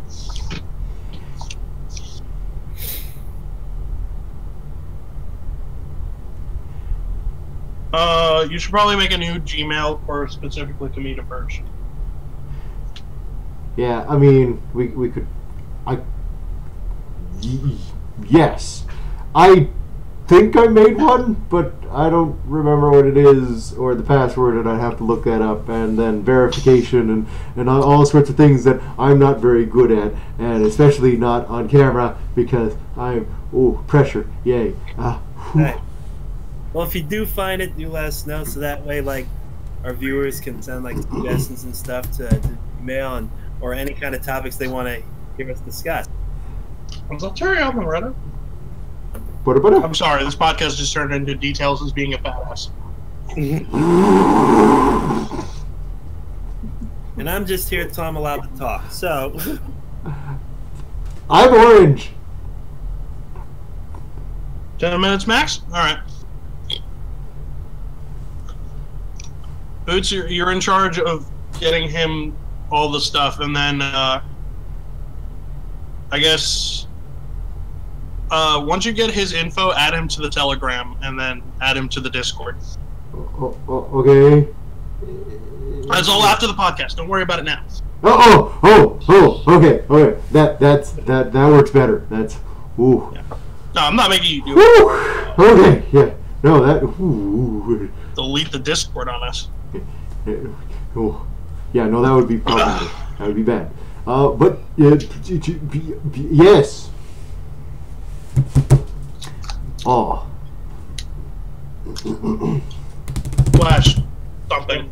You should probably make a new Gmail for specifically Comedi-Furs. Yeah, I mean, we could. Yes, I think I made one, but I don't remember what it is or the password, and I'd have to look that up, and then verification and all sorts of things that I'm not very good at, and especially not on camera because I'm pressure. Yay. Right. Well, if you do find it, do let us know so that way, like, our viewers can send like suggestions and stuff to email or any kind of topics they want to hear us discuss. I'll tell you, Loretta. Ba-da-ba-da. I'm sorry, this podcast just turned into details as being a badass. And I'm just here until I'm allowed to talk. So I'm orange. 10 minutes max? Alright. Boots, you're in charge of getting him all the stuff, and then I guess once you get his info, add him to the Telegram, and then add him to the Discord. Okay. That's all after the podcast. Don't worry about it now. Okay. That works better. That's ooh. Yeah. No, I'm not making you do it. Okay, yeah. No, that ooh. Delete the Discord on us. Oh. Yeah, no, that would be problematic. That would be bad. But yes. Oh. Flash. Something.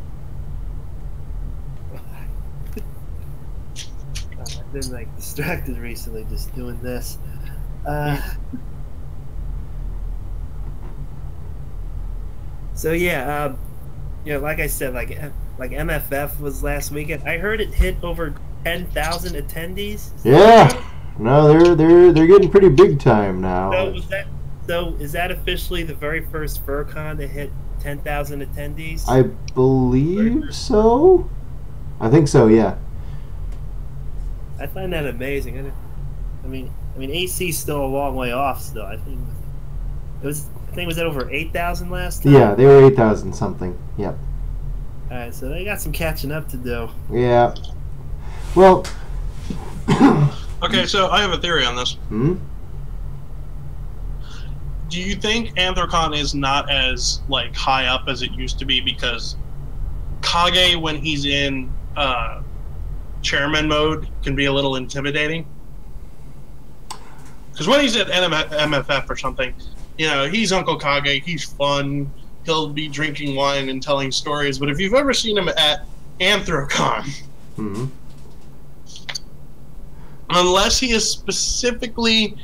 I've been like distracted recently, just doing this. So yeah, like I said, like MFF was last weekend. I heard it hit over 10,000 attendees. Yeah, no, they're getting pretty big time now. So is that officially the very first FurCon to hit 10,000 attendees? I believe so. I think so. Yeah. I find that amazing. I mean, AC's still a long way off. Still, I think it was at over 8,000 last time. Yeah, they were 8,000 something. Yep. All right, so they got some catching up to do. Yeah. Well. Okay, so I have a theory on this. Hmm. Do you think Anthrocon is not as like high up as it used to be because Kage, when he's in chairman mode, can be a little intimidating? Because when he's at MFF or something, he's Uncle Kage, he's fun, he'll be drinking wine and telling stories. But if you've ever seen him at Anthrocon, mm-hmm. unless he is specifically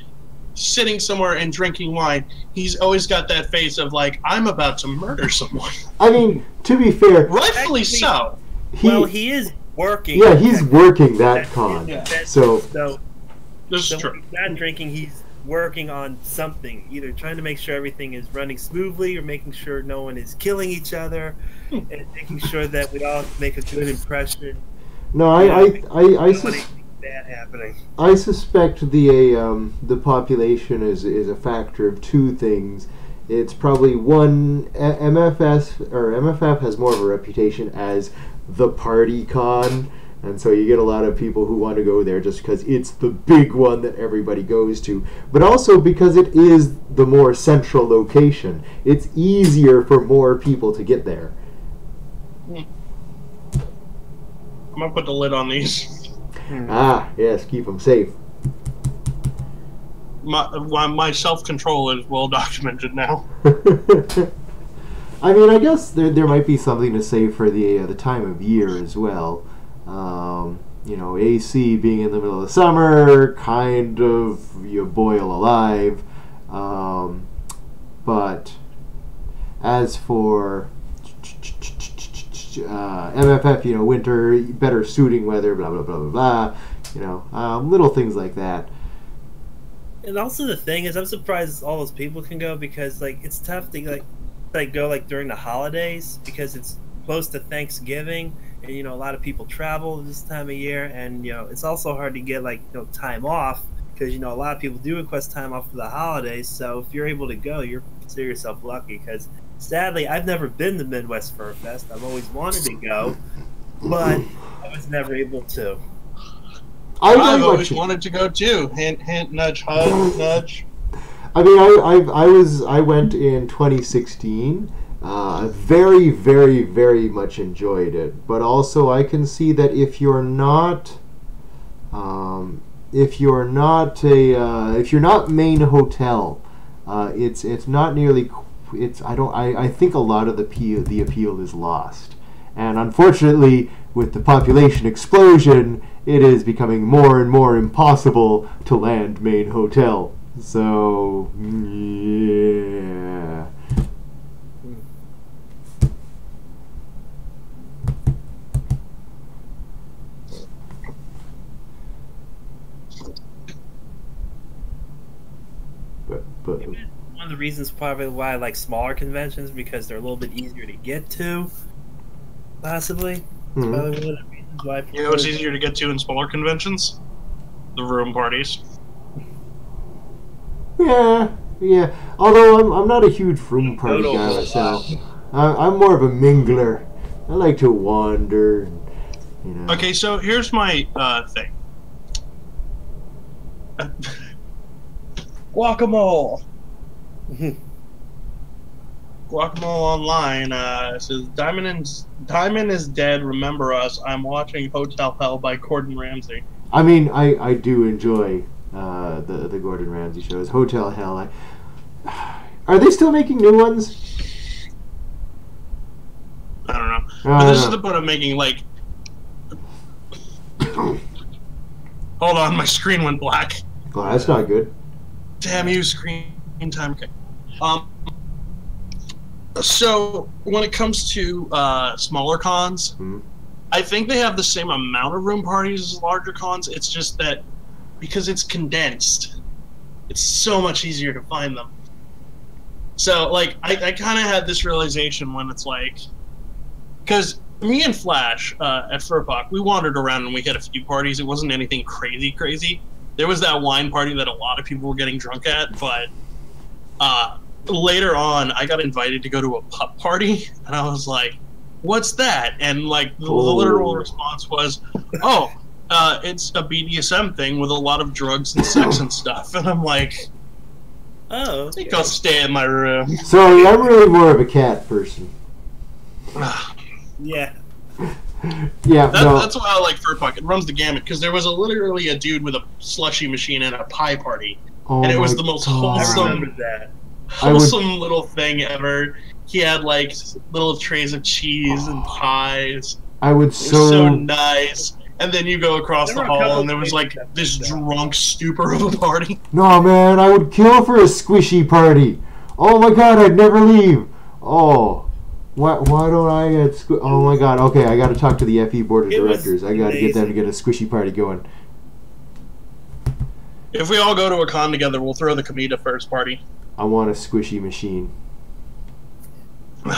sitting somewhere and drinking wine, he's always got that face of like, I'm about to murder someone. I mean, to be fair, rightfully so. He is working. Yeah, he's working that con. So this is true. He's not drinking. He's working on something, either trying to make sure everything is running smoothly, or making sure no one is killing each other, and making sure that we all make a good impression. No, Bad happening. I suspect the population is a factor of two things. It's probably one, MFF has more of a reputation as the party con, and so you get a lot of people who want to go there just because it's the big one that everybody goes to, but also because it is the more central location. It's easier for more people to get there. I'm gonna put the lid on these. Ah, yes, keep them safe. My self-control is well documented now. I mean, I guess there might be something to say for the time of year as well. AC being in the middle of the summer, kind of you boil alive. But as for MFF, winter, better suiting weather, blah blah blah blah blah. Little things like that. And also the thing is, I'm surprised all those people can go, because it's tough to go during the holidays, because it's close to Thanksgiving, and a lot of people travel this time of year, and it's also hard to get time off, because a lot of people do request time off for the holidays. So if you're able to go, you're consider yourself lucky, because sadly I've never been to Midwest Fur Fest. I've always wanted to go, but I was never able to. I've always wanted to go too. Hint, hint, nudge, hug, nudge. I mean, I went in 2016. Very, very, very much enjoyed it. But also, I can see that if you're not main hotel, it's not nearly. I think a lot of the appeal is lost, and unfortunately, with the population explosion, it is becoming more and more impossible to land main hotel. So, yeah. But one of the reasons probably why I like smaller conventions, because they're a little bit easier to get to, possibly. Mm-hmm. Probably one of the reasons why. What's easier to get to in smaller conventions? The room parties. Yeah. Although I'm not a huge room party guy myself. I'm more of a mingler. I like to wander, You know? Okay, so here's my thing. Guacamole. Guacamole Online says Diamond is dead. Remember us. I'm watching Hotel Hell by Gordon Ramsay. I mean, I do enjoy the Gordon Ramsay shows. Hotel Hell. Are they still making new ones? I don't know. But this is the point I'm making. Like, hold on, my screen went black. Oh, that's not good. Damn you, screen time. Okay. So when it comes to smaller cons, I think they have the same amount of room parties as larger cons. It's just that because it's condensed, it's so much easier to find them. So like I kind of had this realization when it's like, because me and Flash at Furpok, we wandered around and we hit a few parties. It wasn't anything crazy. There was that wine party that a lot of people were getting drunk at, but later on, I got invited to go to a pup party, and I was like, "What's that?" And like the literal response was, "Oh, it's a BDSM thing with a lot of drugs and sex and stuff." And I'm like, "Oh, I think I'll stay in my room." So I'm really more of a cat person. Yeah. Yeah, that's why I like Furpok. It runs the gamut because there was literally a dude with a slushy machine at a pie party, and it was the most wholesome little thing ever. He had like little trays of cheese and pies. It was so nice. And then you go across the hall, and there was like this drunk stupor of a party. No, man, I would kill for a squishy party. Oh my god, I'd never leave. Oh. Why don't I get oh my god, okay, I gotta talk to the FE board of directors. I gotta get them to get a squishy party going. If we all go to a con together, we'll throw the Comedi-Furs party. I want a squishy machine. My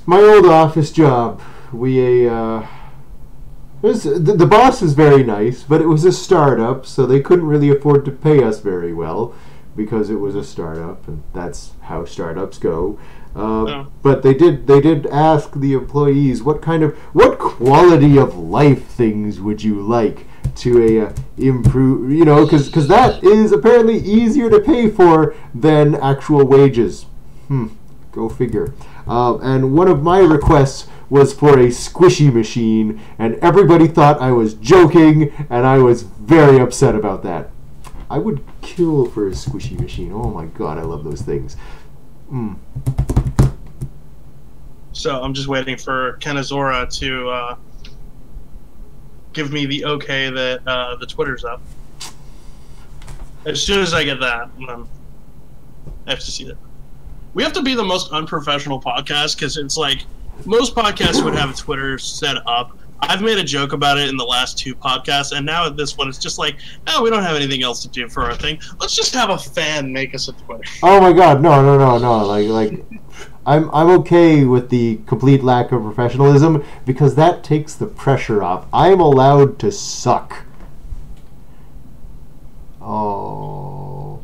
old office job. The boss is very nice, but it was a startup, so they couldn't really afford to pay us very well. Because it was a startup, and that's how startups go. But they did ask the employees what quality of life things would you like to improve, because that is apparently easier to pay for than actual wages. Go figure. And one of my requests was for a squishy machine, and everybody thought I was joking, and I was very upset about that. I would kill for a squishy machine. Oh my god, I love those things. So I'm just waiting for Kanazora to give me the okay that the Twitter's up. As soon as I get that, I have to see that. We have to be the most unprofessional podcast because it's like most podcasts would have a Twitter set up. I've made a joke about it in the last 2 podcasts, and now at this one, it's just like, we don't have anything else to do for our thing. Let's just have a fan make us a Twitter. Oh my god, no. Like, I'm okay with the complete lack of professionalism because that takes the pressure off. I'm allowed to suck. Oh.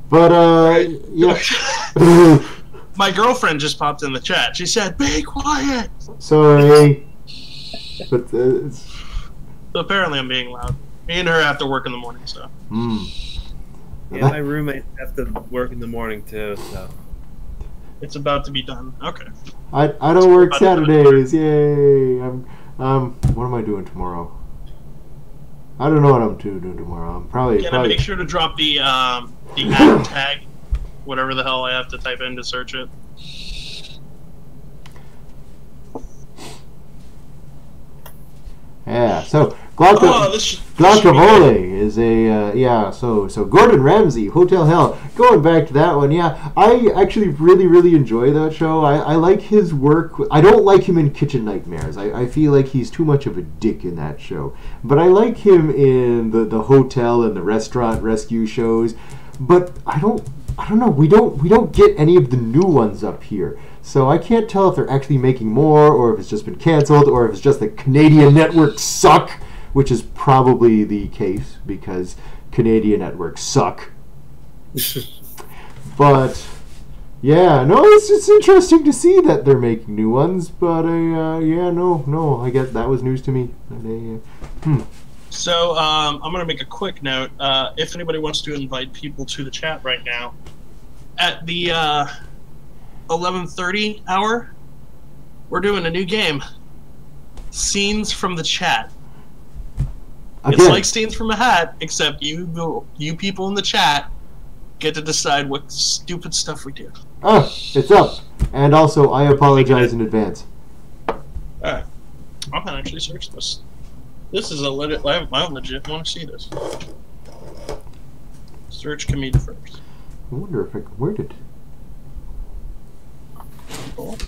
But, yeah. My girlfriend just popped in the chat. She said, "Be quiet." Sorry. But so apparently I'm being loud. Me and her have to work in the morning, so. Yeah, my roommate has to work in the morning too, so. It's about to be done. Okay. I don't work Saturdays. Yay. What am I doing tomorrow? I don't know what I'm doing tomorrow. I'm probably. Make sure to drop the ad tag. Whatever the hell I have to type in to search it. Yeah, so Guacamole is a so Gordon Ramsay, Hotel Hell. Going back to that one, yeah, I actually really enjoy that show. I like his work. I don't like him in Kitchen Nightmares. I feel like he's too much of a dick in that show. But I like him in the hotel and the restaurant rescue shows. But I don't know. We don't get any of the new ones up here, so I can't tell if they're actually making more, or if it's just been canceled, or if it's just the Canadian networks suck, which is probably the case because Canadian networks suck. But Yeah, no, it's interesting to see that they're making new ones, but no, I guess that was news to me. So I'm going to make a quick note. If anybody wants to invite people to the chat right now, at the 11:30 hour, we're doing a new game. Scenes from the chat. Again. It's like Scenes from a Hat, except you people in the chat get to decide what stupid stuff we do. Oh, it's up. And also, I apologize in advance. Alright. I'm going to actually search this. This is a legit... I legit want to see this. Search Comedi-Furs. I wonder if I can word it. Cool.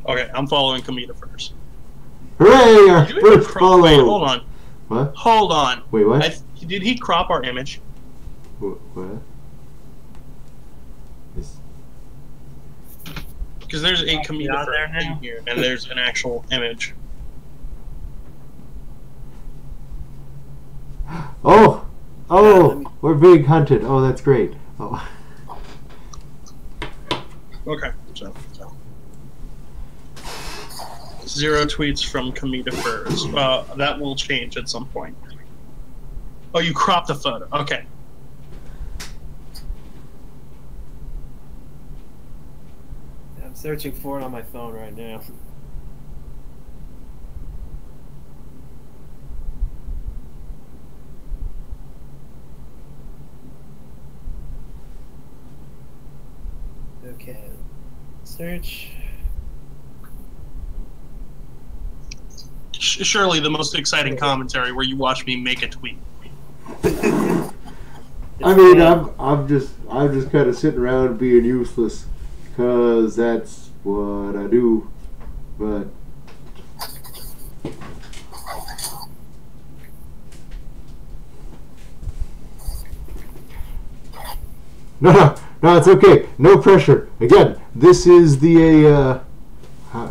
Okay, I'm following Comedi-Furs. Hooray! Our first follow! Wait, hold on. What? Hold on. Wait, what? Did he crop our image? What? Because there's a Comedi-Furs in here, and there's an actual image. Oh! We're being hunted. Oh, that's great. Oh. Okay, so. 0 tweets from Comedi-Furs. That will change at some point. Oh, you cropped the photo. Okay. I'm searching for it on my phone right now. Okay. Search. Surely the most exciting commentary where you watch me make a tweet. I mean, I'm just kind of sitting around being useless, because that's what I do. But no, it's okay. No pressure. Again, this is the how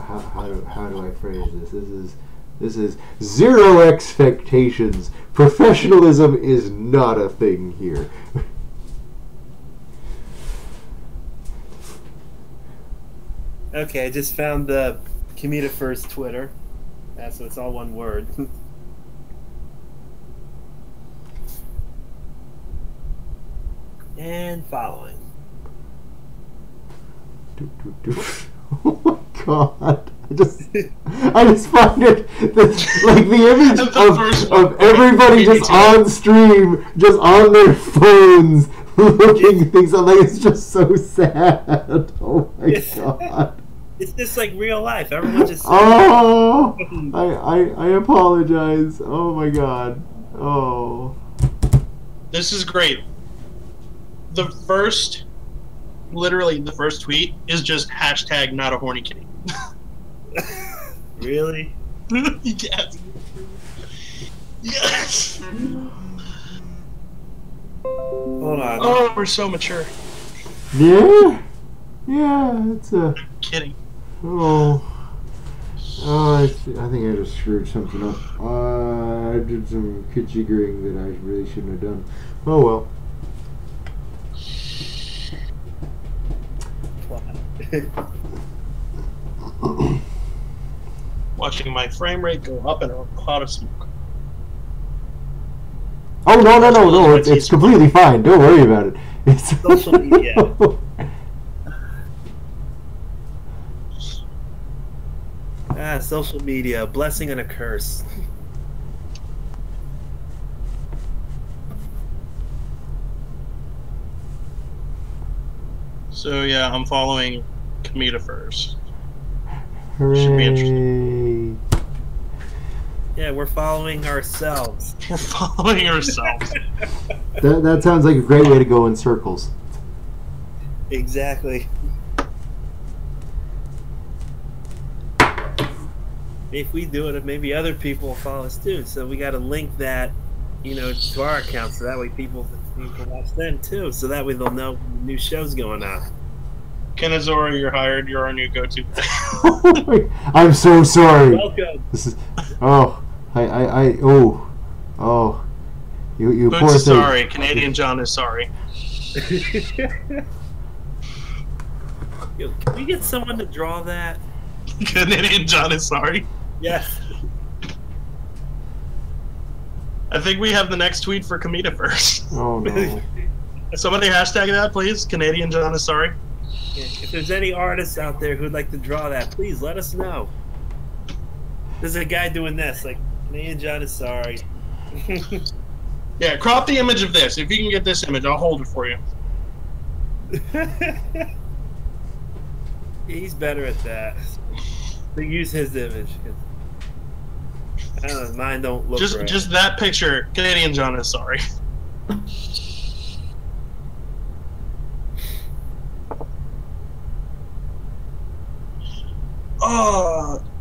do I phrase this? This is zero expectations. Professionalism is not a thing here. Okay, I just found the Comedi-Furs Twitter. So it's all one word. And following. Oh my god. I just find it like the image of everybody just on stream, just on their phones, looking things up. Like, it's just so sad. Oh my god. It's just like real life. Everyone just. Oh, I apologize. Oh my god. Oh. This is great. Literally the first tweet is just hashtag not a horny kitty. Really? Yes. Yes. Hold on. Oh, we're so mature. Yeah. It's a. I'm kidding. Oh, I think I just screwed something up. I did some kitschy-gring that I really shouldn't have done. Oh well. Watching my frame rate go up in a cloud of smoke. Oh no! It's completely fine. Don't worry about it. It's social media. Social media, a blessing and a curse. So yeah, I'm following Comedi-Furs. Hooray. Should be interesting. Yeah, we're following ourselves. We're following ourselves. That sounds like a great way to go in circles. Exactly. If we do it, maybe other people will follow us too. So we got to link that, to our account, so that way people can watch them too. So that way they'll know when the new show's going on. Kenazora, you're hired. You're our new go-to. I'm so sorry. Welcome. This is. Oh, oh. You Boots poor is thing. sorry. Canadian John is sorry. Yo, can we get someone to draw that? Canadian John is sorry. Yes. I think we have the next tweet for Comedi-Furs. Oh no. Somebody hashtag that, please. Canadian John is sorry. If there's any artists out there who'd like to draw that, please let us know. There's a guy doing this, like, Canadian John is sorry. Yeah, crop the image of this. If you can get this image, I'll hold it for you. He's better at that. So use his image. I don't know, mine don't look right. Just that picture. Canadian John is sorry.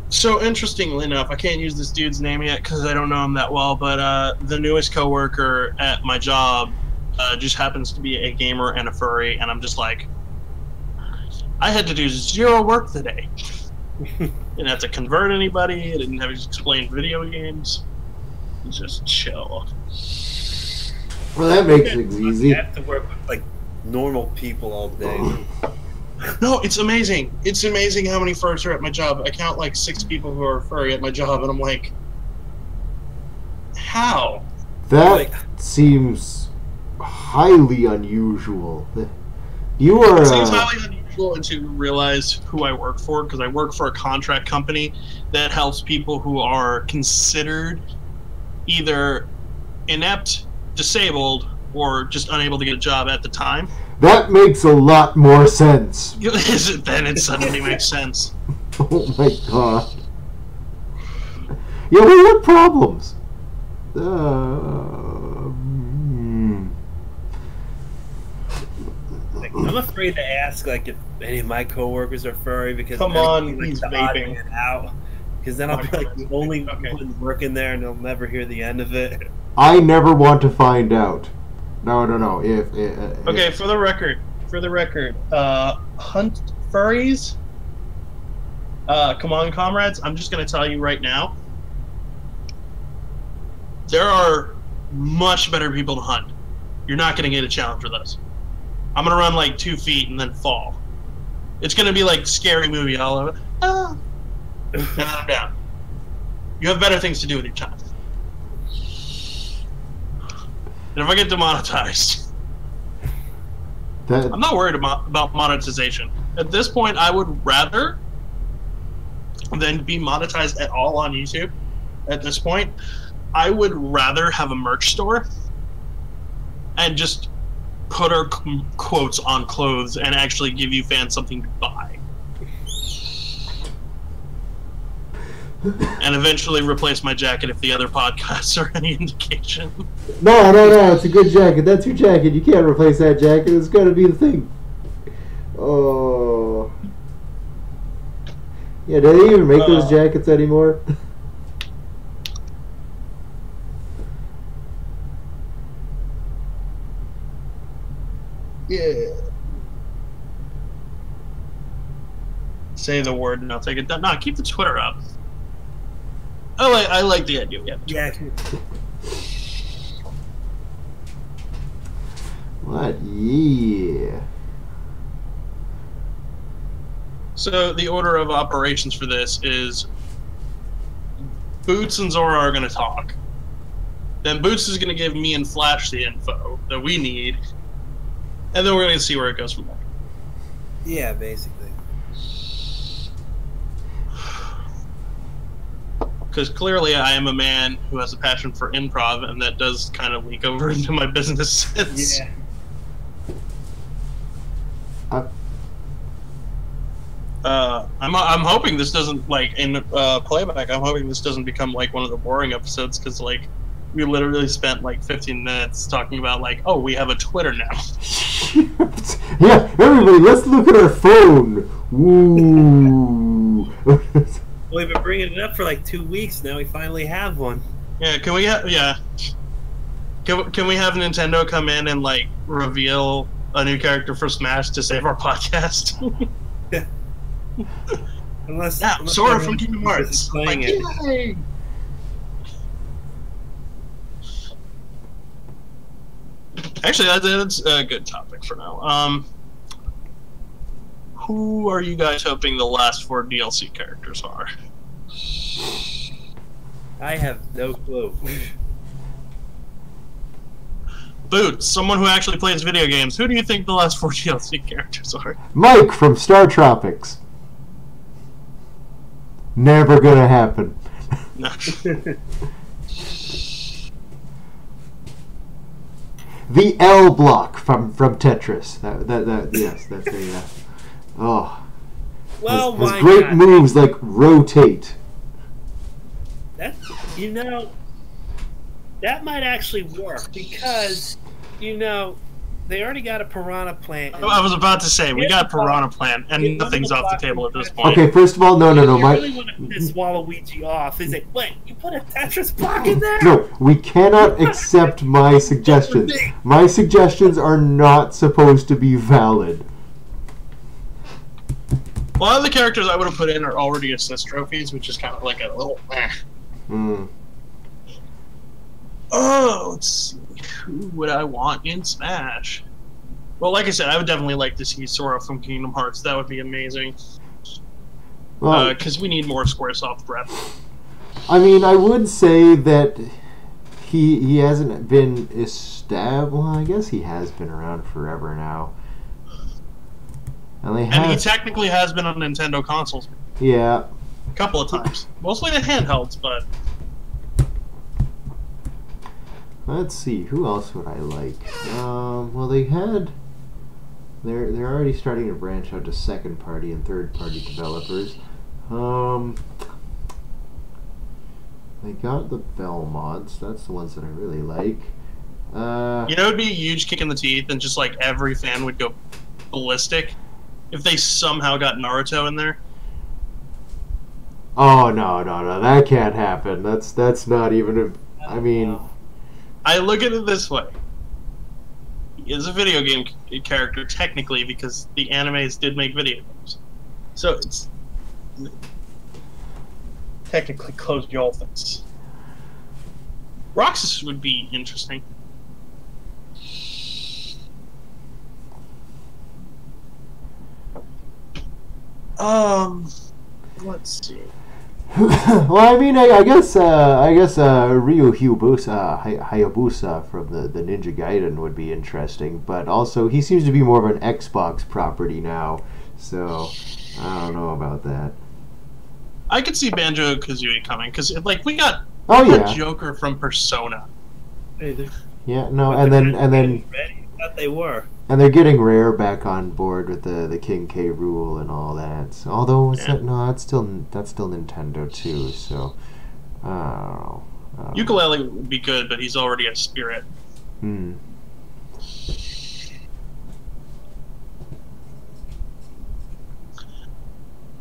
So interestingly enough, I can't use this dude's name yet because I don't know him that well, but the newest coworker at my job just happens to be a gamer and a furry, and I'm just like, I had to do 0 work today. Didn't have to convert anybody. I didn't have to explain video games. Just chill. Well, that makes things easy. You have to work with like normal people all day. No, it's amazing. It's amazing how many furries are at my job. I count like 6 people who are furry at my job, and I'm like, how? That seems highly unusual. You are. It seems highly unusual until you realize who I work for, because I work for a contract company that helps people who are considered either inept, disabled, or just unable to get a job at the time. That makes a lot more sense. Then it suddenly makes sense. Oh my god. Yeah, what problems? I'm afraid to ask like if any of my coworkers are furry because Come on, he's vaping out. Because then I'll be like the only one working there, and they'll never hear the end of it. I never want to find out. No. Okay, for the record, hunt furries. Come on, comrades. I'm just gonna tell you right now. There are much better people to hunt. You're not gonna get a challenge with us. I'm gonna run like 2 feet and then fall. It's gonna be like Scary Movie all over. And then I'm down. You have better things to do with your time. And if I get demonetized, I'm not worried about monetization. At this point, I would rather than be monetized at all on YouTube. At this point, I would rather have a merch store and just put our quotes on clothes and actually give you fans something to buy. And eventually replace my jacket if the other podcasts are any indication. No, it's a good jacket. That's your jacket. You can't replace that jacket. It's got to be the thing. Oh. Yeah, do they even make those jackets anymore? Yeah. Say the word and I'll take it down. No, keep the Twitter up. I like the idea. Yeah. What? Yeah. So the order of operations for this is Boots and Zora are going to talk. Then Boots is going to give me and Flash the info that we need. And then we're going to see where it goes from there. Yeah, basically. Because clearly I am a man who has a passion for improv, and that does kind of leak over into my business sense. Yeah. I'm hoping this doesn't, like, in playback, I'm hoping this doesn't become, like, one of the boring episodes, because, like, we literally spent, like, 15 minutes talking about, like, oh, we have a Twitter now. Yeah, everybody, let's look at our phone. Ooh. We've been bringing it up for like 2 weeks now. We finally have one. Yeah, can we have Nintendo come in and like reveal a new character for Smash to save our podcast. unless Sora from Kingdom Hearts. Playing like, it. Yay! Actually, that's a good topic for now. Who are you guys hoping the last 4 DLC characters are? I have no clue. Boots, someone who actually plays video games. Who do you think the last 4 DLC characters are? Mike from Star Tropics. Never gonna happen. No. The L block from Tetris. Yes, that's a Well, has why great not? moves like rotate. That that might actually work because they already got a Piranha Plant. I was about to say we got Piranha Plant and nothing's off the table at this point. Okay, first of all, no. You really want to piss Waluigi off? Is it wait? You put a Tetris block in there? No, we cannot accept my suggestions. My suggestions are not supposed to be valid. A lot of the characters I would have put in are already assist trophies, which is kind of like a little. Oh, let's see. Who would I want in Smash? Well, like I said, I would definitely like to see Sora from Kingdom Hearts. That would be amazing. Because we need more Squaresoft breath. I mean, I would say that he hasn't been established. Well, I guess he has been around forever now. And he technically has been on Nintendo consoles. Yeah. A couple of times. Mostly the handhelds, but... Let's see, who else would I like? Well, they're already starting to branch out to second-party and third-party developers. They got the Bell mods. That's the ones that I really like. It would be a huge kick in the teeth, and just like every fan would go ballistic if they somehow got Naruto in there. Oh no, that can't happen. That's not even a. I mean. I look at it this way. He is a video game character, technically, because the animes did make video games. So it's technically closed your things. Roxas would be interesting. Let's see. Well, I mean, I guess Ryu Hayabusa from the Ninja Gaiden would be interesting, but also he seems to be more of an Xbox property now, so I don't know about that. I could see Banjo-Kazooie coming because, like, we got Joker from Persona. Yeah, no, and then ready. I thought they were. And they're getting Rare back on board with the King K. Rool and all that. So, although that's still Nintendo too. So I don't know. Ukulele would be good, but he's already a spirit.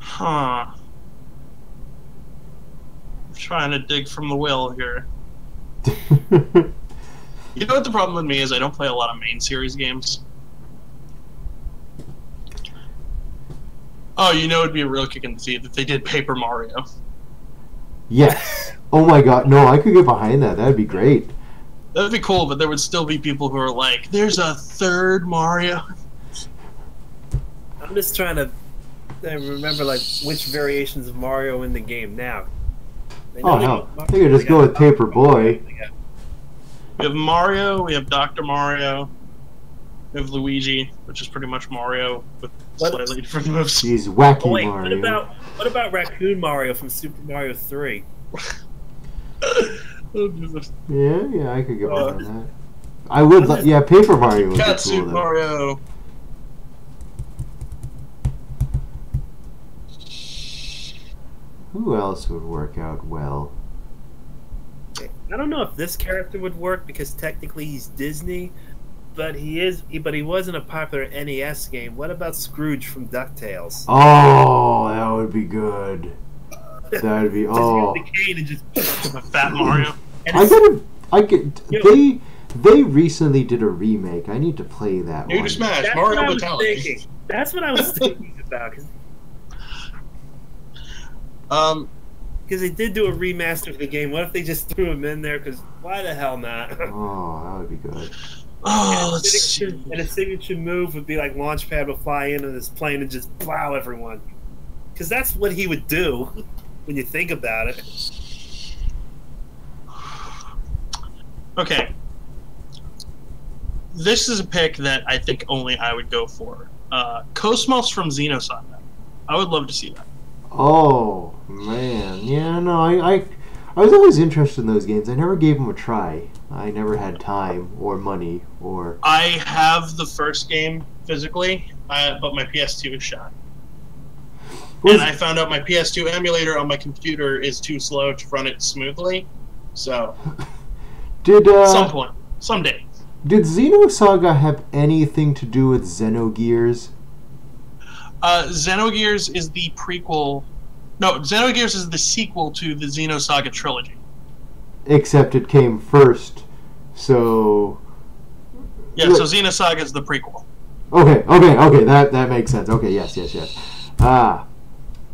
Huh. I'm trying to dig from the well here. You know what the problem with me is? I don't play a lot of main series games. Oh, it'd be a real kick in the teeth if they did Paper Mario. Yes. Oh my god, no, I could get behind that. That'd be great. That'd be cool, but there would still be people who are like, there's a third Mario. I'm just trying to remember, like, which variations of Mario in the game now. Oh, no. I think I'd just go with Paper Boy. We have Mario, we have Dr. Mario, we have Luigi, which is pretty much Mario with slightly different moves. He's wacky Mario. What about Raccoon Mario from Super Mario 3? Yeah, I could get behind that. I would, Paper Mario would be cool, Super Mario. Who else would work out well? I don't know if this character would work because technically he's Disney, but he wasn't a popular NES game. What about Scrooge from DuckTales? Oh, that would be good. That would be just use the cane and just a fat Mario. They recently did a remake. I need to play that New one. to Smash, That's Mario what I was Batali. thinking. That's what I was thinking about. Because they did do a remaster of the game. What if they just threw him in there? Because why the hell not? Oh, that would be good. Oh, let's see. And a signature move would be like Launchpad would fly in on this plane and just plow everyone. Because that's what he would do when you think about it. Okay. This is a pick that I think only I would go for. Cosmos from Xenosaga. I would love to see that. Oh, man. Yeah, no, I was always interested in those games. I never gave them a try. I never had time or money or... I have the first game physically, but my PS2 is shot. And I found out my PS2 emulator on my computer is too slow to run it smoothly. So, at some point, someday. Did Xenosaga have anything to do with Xenogears? Xenogears is the prequel. No, Xenogears is the sequel to the Xenosaga trilogy. Except it came first, so... Yeah, so Xenosaga is the prequel. Okay, that makes sense. Okay, yes. Ah,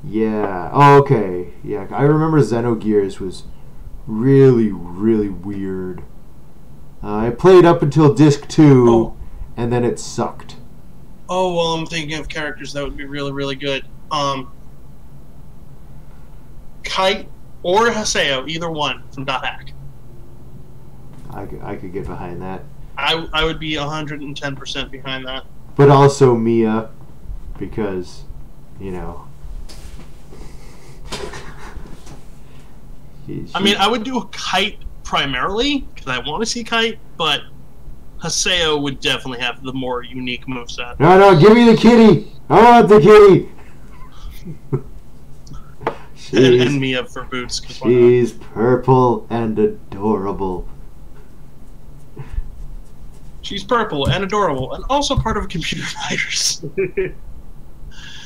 yeah, okay, yeah, I remember Xenogears was really, really weird. I played up until Disc 2, and then it sucked. Oh, well, I'm thinking of characters that would be really, really good. Kite or Haseo, either one from Dot Hack. I could get behind that. I would be 110% behind that. But also Mia, because, you know... I mean, I would do Kite primarily, because I want to see Kite, but Haseo would definitely have the more unique moveset. No, give me the kitty! I want the kitty! and Mia for boots. She's purple and adorable. She's purple and adorable, and also part of a computer virus.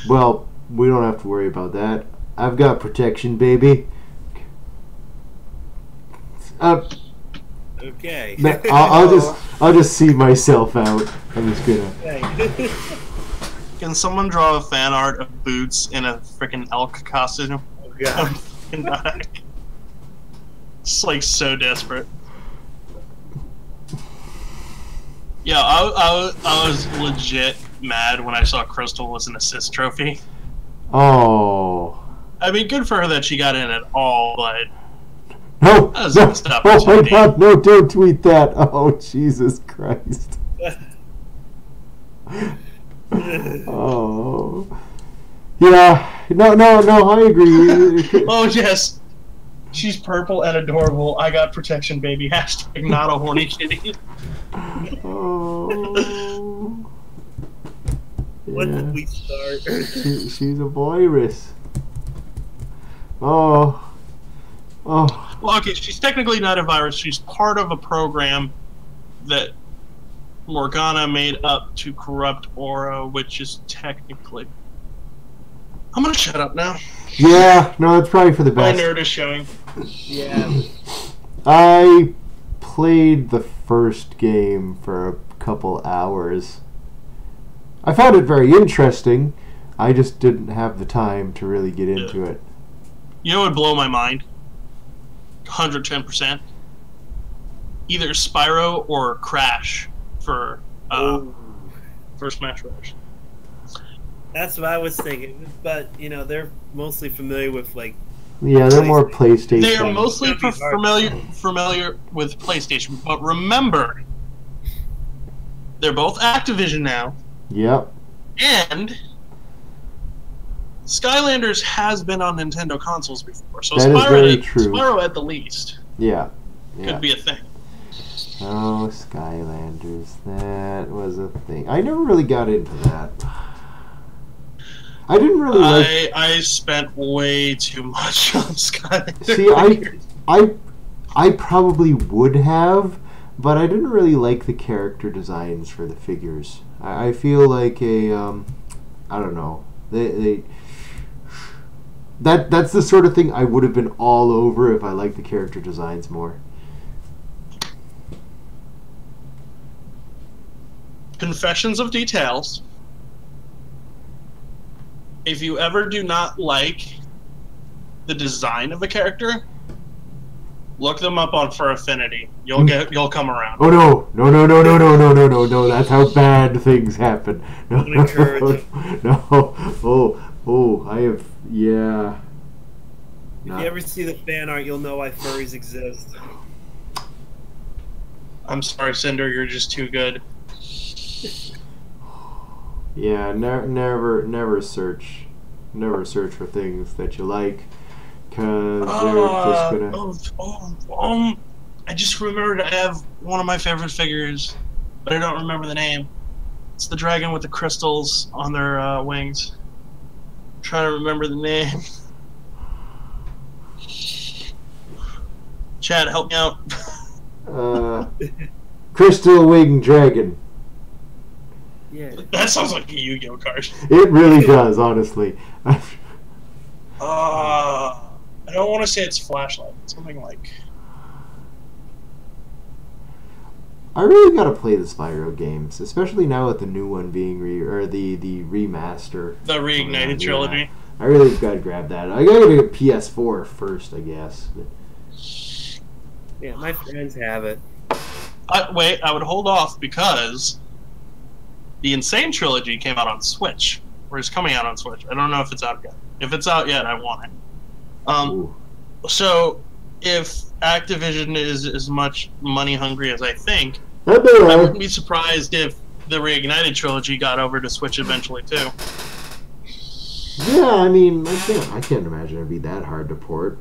Well, we don't have to worry about that. I've got protection, baby. Okay. I'll just see myself out. I'm just gonna. Can someone draw a fan art of Boots in a freaking elk costume? Oh god. It's like so desperate. Yeah, I was legit mad when I saw Crystal was an assist trophy. Oh. I mean, good for her that she got in at all, but no, that was no, a missed oh my opportunity. God, no! Don't tweet that. Oh Jesus Christ. Oh. Yeah. No. I agree. Oh yes, she's purple and adorable. I got protection, baby. Hashtag not a horny kitty. Oh. When did we start? She's a virus. Oh. Well, okay, she's technically not a virus. She's part of a program that Morgana made up to corrupt Aura, which is technically... I'm gonna shut up now. Yeah, no, it's probably for the best. My nerd is showing. Yeah. I played the first game for a couple hours. I found it very interesting. I just didn't have the time to really get into it. You know what would blow my mind? 110%. Either Spyro or Crash for Smash Bros. That's what I was thinking, but you know they're mostly familiar with like. Yeah, they're more PlayStation. They are mostly familiar with PlayStation, but remember, they're both Activision now. Yep. And Skylanders has been on Nintendo consoles before, so that is very true. Spyro at the least yeah. could be a thing. Oh, Skylanders, that was a thing. I never really got into that. I didn't really like... I spent way too much on Skylanders. See, I probably would have, but I didn't really like the character designs for the figures. I feel like I don't know. That's the sort of thing I would have been all over if I liked the character designs more. Confessions of Details. If you ever do not like the design of a character, look them up on For Affinity. You'll come around. Oh no! That's how bad things happen. No. I have yeah. If you ever see the fan art, you'll know why furries exist. I'm sorry, Cinder. You're just too good. Yeah, never search for things that you like, cause they're just gonna. I just remembered I have one of my favorite figures, but I don't remember the name. It's the dragon with the crystals on their wings. I'm trying to remember the name. Chad, help me out. Crystal Wing Dragon. Yeah. That sounds like a Yu-Gi-Oh card. It really does, honestly. I don't want to say it's Flashlight. It's something like... I really gotta play the Spyro games, especially now with the new one being the remaster. The Reignited trilogy. Yeah. I really gotta grab that. I gotta get a PS4 first, I guess. Yeah, my friends have it. Wait, I would hold off because the Insane trilogy came out on Switch, or is coming out on Switch. I don't know if it's out yet. If it's out yet, I want it. So, if Activision is as much money hungry as I think, I wouldn't be surprised if the Reignited trilogy got over to Switch eventually too. Yeah, I mean, I can't imagine it'd be that hard to port.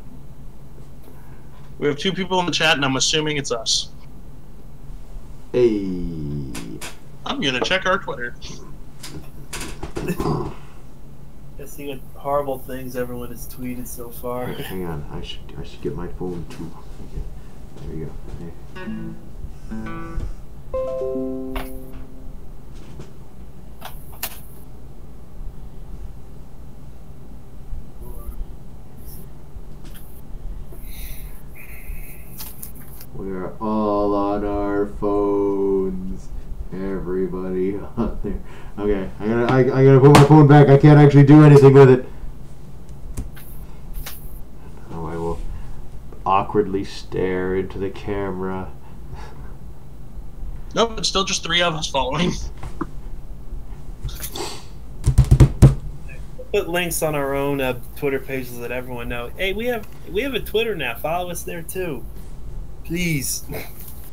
We have 2 people in the chat, and I'm assuming it's us. Hey. I'm gonna check our Twitter. See what horrible things everyone has tweeted so far. Wait, hang on, I should get my phone too. Okay. There you go. Okay. We are all on our phones. Everybody on there. Okay, I gotta put my phone back. I can't actually do anything with it. Oh, I will awkwardly stare into the camera. Nope, it's still just 3 of us following. Put links on our own Twitter pages that everyone knows. Hey, we have a Twitter now. Follow us there too, please.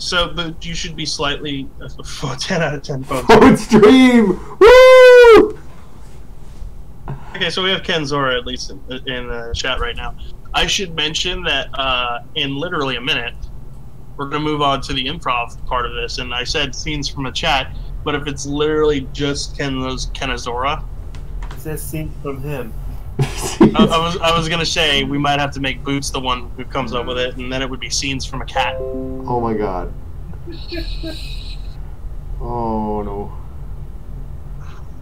So you should be slightly 10 out of 10 phones. Phone stream! Woo! Okay, so we have Ken Zora at least in the chat right now. I should mention that in literally a minute, we're going to move on to the improv part of this. And I said scenes from a chat, but if it's literally just Ken Zora, it says scenes from him. I was gonna say we might have to make Boots the one who comes up with it, and then it would be scenes from a cat. Oh my god. Oh no.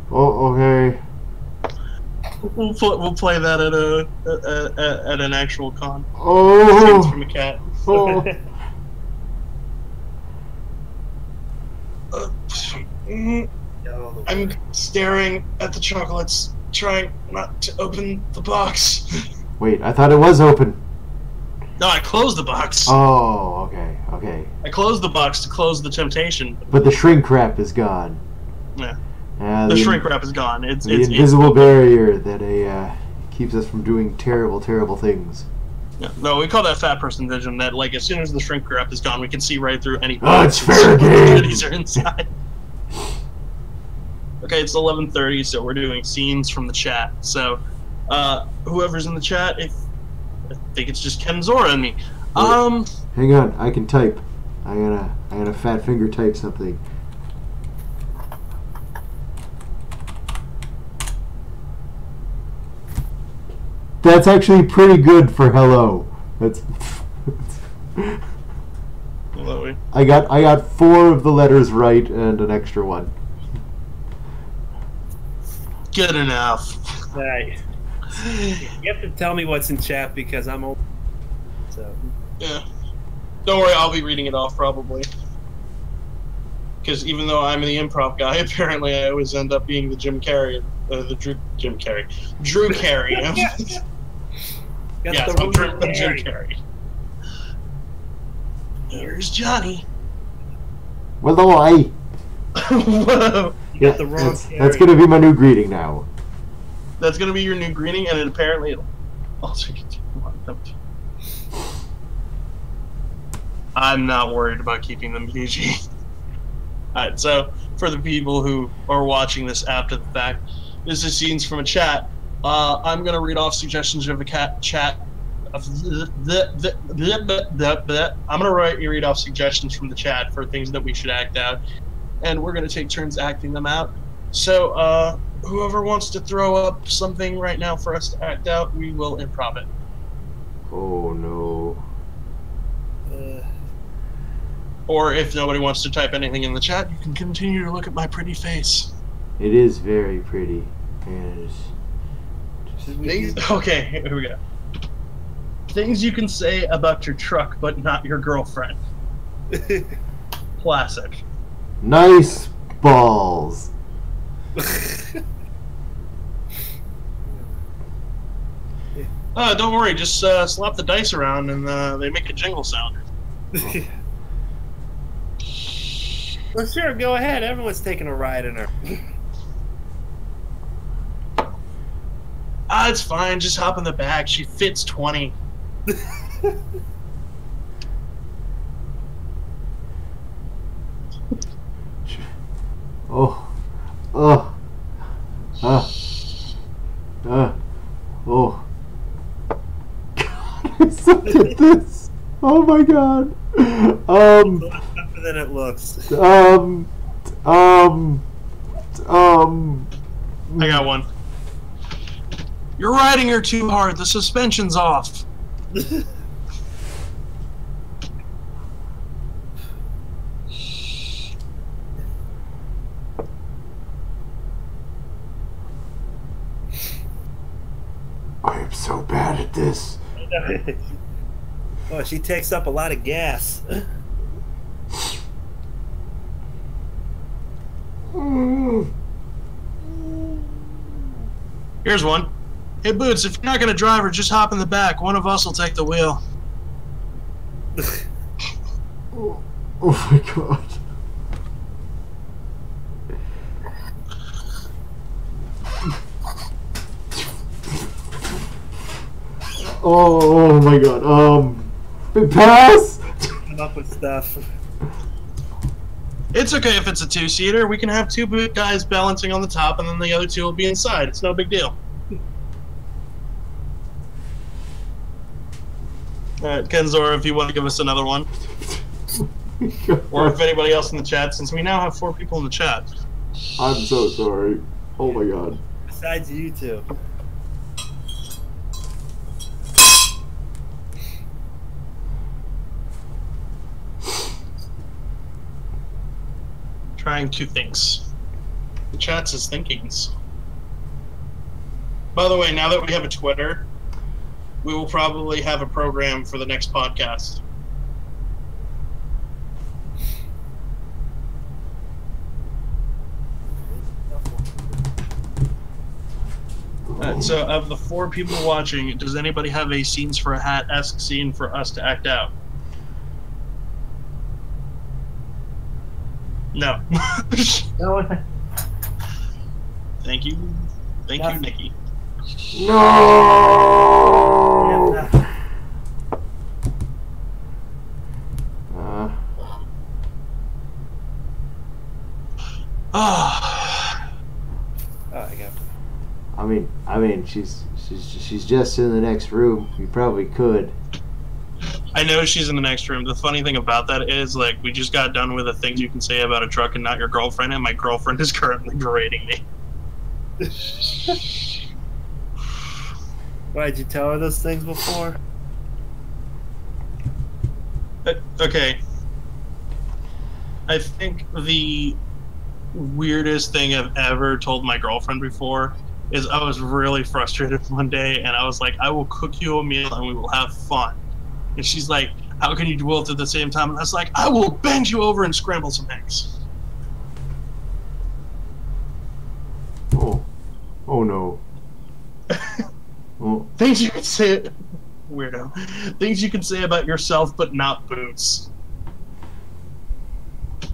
Oh, okay. We'll play that at an actual con. Oh. Scenes from a cat. Oh. I'm staring at the chocolates, trying not to open the box. Wait, I thought it was open. No, I closed the box. Oh, okay. I closed the box to close the temptation. But the shrink wrap is gone. Yeah. The shrink wrap is gone. It's the invisible barrier that keeps us from doing terrible, terrible things. Yeah. No, we call that fat person vision. That like as soon as the shrink wrap is gone, we can see right through any. Oh, it's fair game. These are inside. Okay, it's 11:30, so we're doing scenes from the chat. So, whoever's in the chat, I think it's just Ken Zora and me. Hang on, I can type. I gotta fat finger type something. That's actually pretty good for hello. That's. I got 4 of the letters right and an extra one. Good enough. Right. You have to tell me what's in chat because I'm old. So. Yeah. Don't worry, I'll be reading it off probably. Because even though I'm the improv guy, apparently I always end up being the Drew Carey. Drew Carey. Yes, I'm Drew Carey. Here's Johnny. Well, I. Whoa. Yeah, that's gonna be my new greeting now. That's gonna be your new greeting, and it'll also get you one. I'm not worried about keeping them PG. Alright, so for the people who are watching this after the fact, this is scenes from a chat. I'm gonna read off suggestions of the chat. I'm gonna read off suggestions from the chat for things that we should act out, and we're gonna take turns acting them out. So whoever wants to throw up something right now for us to act out, we will improv it. Oh no. Or if nobody wants to type anything in the chat, you can continue to look at my pretty face. It is very pretty. Okay, here we go. Things you can say about your truck, but not your girlfriend. Classic. Nice balls. Don't worry, just slap the dice around and they make a jingle sound. Well, sure, go ahead. Everyone's taking a ride in her. It's fine. Just hop in the back. She fits 20. Oh. Oh. God, I suck at this. Oh my god. Tougher than it looks. I got one. You're riding her too hard. The suspension's off. I am so bad at this. Oh, she takes up a lot of gas. Here's one. Hey, Boots, if you're not going to drive her, just hop in the back. One of us will take the wheel. Oh my god. Oh my god. Pass? Come up with stuff. It's okay if it's a two-seater. We can have two boot guys balancing on the top, and then the other two will be inside. It's no big deal. Alright, Kenzora, if you want to give us another one. Or if anybody else in the chat, since we now have 4 people in the chat. I'm so sorry. Oh my god. Besides you two. Trying two things. The chat says thinkings. By the way, now that we have a Twitter, we will probably have a program for the next podcast. So, of the 4 people watching, does anybody have a scenes for a hat-esque scene for us to act out? No. No. Thank you. Thank you, Nikki. No! I mean, she's just in the next room. You probably could. I know she's in the next room. The funny thing about that is, like, we just got done with the things you can say about a truck and not your girlfriend, and my girlfriend is currently berating me. Why, did you tell her those things before? Okay. I think the weirdest thing I've ever told my girlfriend before is I was really frustrated one day, and I was like, I will cook you a meal and we will have fun. And she's like, how can you do both at the same time? And I was like, I will bend you over and scramble some eggs. Oh no. Oh. Things you can say, weirdo. Things you can say about yourself, but not Boots.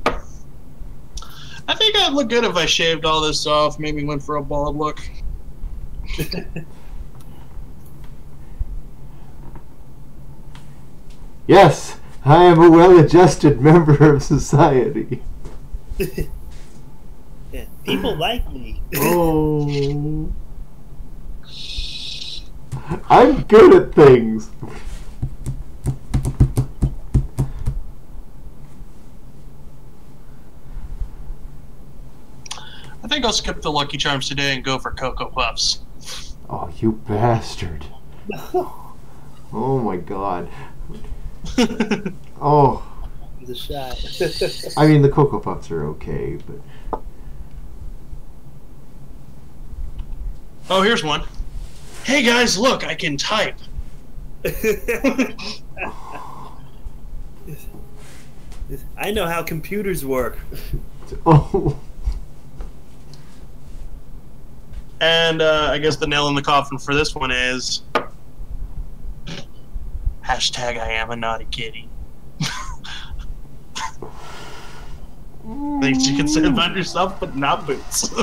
I think I'd look good if I shaved all this off, maybe went for a bald look. Yes, I am a well-adjusted member of society. Yeah, people like me. Oh. I'm good at things. I think I'll skip the Lucky Charms today and go for Cocoa Puffs. Oh, you bastard. Oh my god. Oh. It's a shot. I mean, the Cocoa Puffs are okay, but... Oh, here's one. Hey guys, look, I can type. I know how computers work. Oh. And I guess the nail in the coffin for this one is... Hashtag I am a naughty kitty. Things you can say about yourself, but not Boots.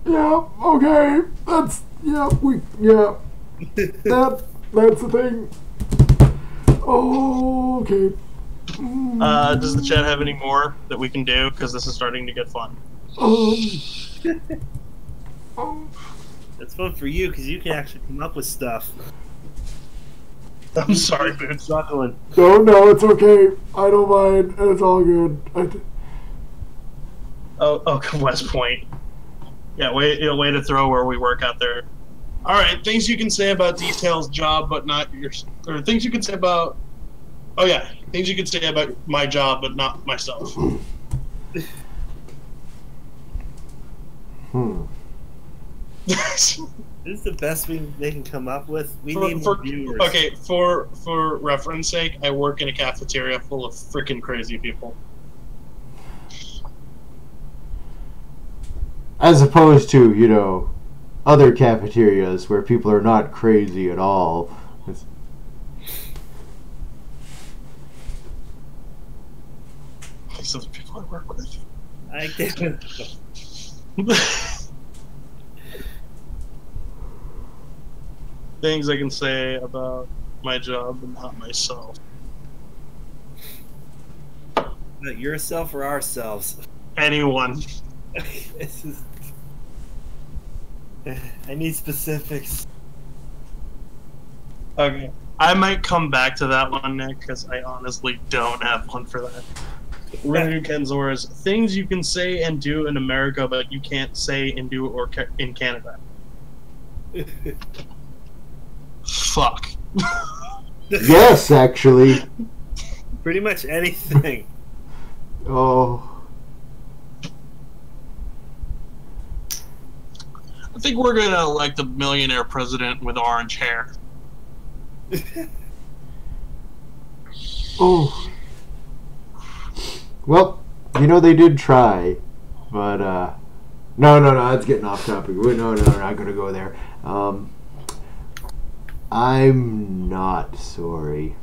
Yeah, okay. That's the thing. Oh, okay. Does the chat have any more that we can do? Because this is starting to get fun. That's fun for you because you can actually come up with stuff. I'm sorry, Boots. Struggling. No, it's okay. I don't mind. It's all good. Oh, West Point. Yeah, way to throw where we work out there. All right, things you can say about Detail's job, but not your... Or things you can say about... Oh, yeah. Things you can say about my job, but not myself. This is the best they can come up with. We need more viewers. Okay, for reference sake, I work in a cafeteria full of freaking crazy people. As opposed to, you know, other cafeterias where people are not crazy at all. These are the people I work with. I get it. Things I can say about my job and not myself. Not yourself or ourselves? Anyone. This is... I need specifics. Okay. I might come back to that one, Nick, because I honestly don't have one for that. We're going to do Kenzora's things you can say and do in America, but you can't say and do or in Canada. Fuck. Yes, actually. Pretty much anything. Oh. I think we're going to elect a millionaire president with orange hair. Oh. Well, you know, they did try, but, no, that's getting off topic. No, we're not going to go there. I'm not sorry.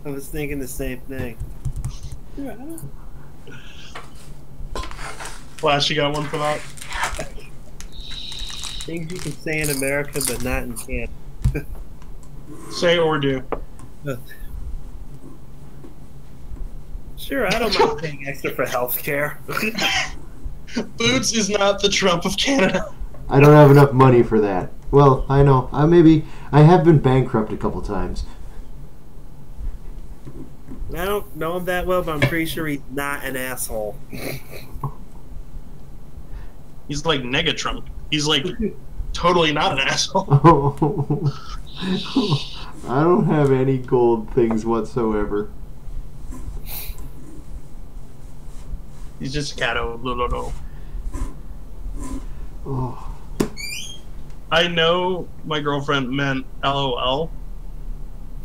I was thinking the same thing. Flash, you got one for that? Things you can say in America, but not in Canada. Say or do. Sure, I don't mind paying extra for health care. Boots is not the Trump of Canada. I don't have enough money for that. Well, I know. I have been bankrupt a couple times. I don't know him that well, but I'm pretty sure he's not an asshole. He's like Nega-Trump. He's like totally not an asshole. I don't have any gold things whatsoever. He's just a catto. No. Oh. I know my girlfriend meant LOL,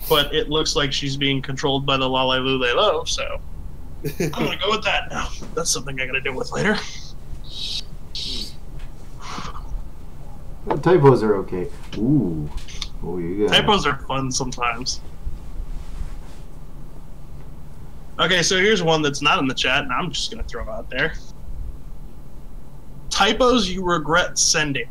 but it looks like she's being controlled by the Lalilulelo, so. I'm gonna go with that now. That's something I gotta deal with later. Typos are okay. Ooh. Oh, you got Typos are fun sometimes. Okay, so here's one that's not in the chat, and I'm just gonna throw out there. Typos you regret sending.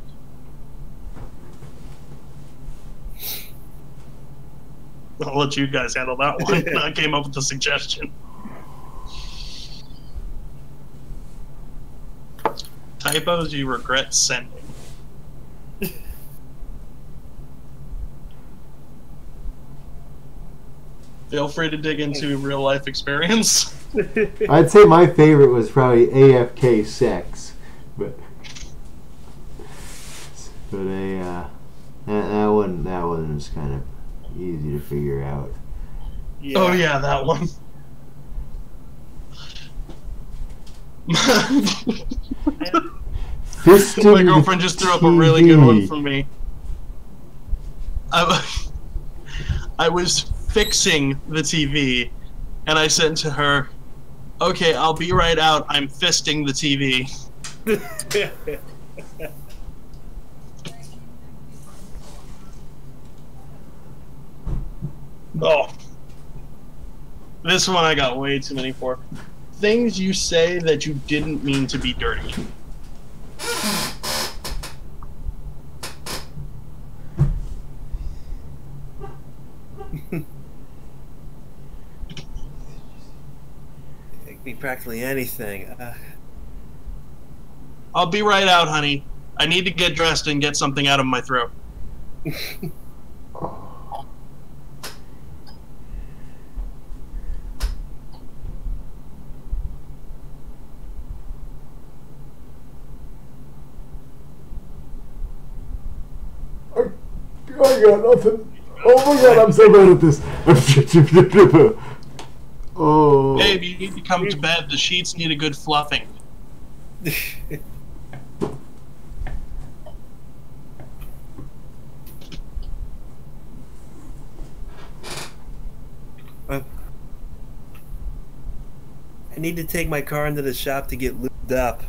I'll let you guys handle that one. I came up with the suggestion. Typos you regret sending. Feel free to dig into real life experience. I'd say my favorite was probably AFK sex, but that one was kind of easy to figure out. Yeah. Oh yeah, that one. My girlfriend just threw up a really good one for me. I was fixing the TV, and I said to her, "Okay, I'll be right out. I'm fisting the TV." Oh. This one I got way too many for. Things you say that you didn't mean to be dirty. It could be practically anything. I'll be right out, honey. I need to get dressed and get something out of my throat. I got nothing. Oh my god, I'm so bad at this. Oh. Babe, you need to come to bed. The sheets need a good fluffing. I need to take my car into the shop to get lubed up.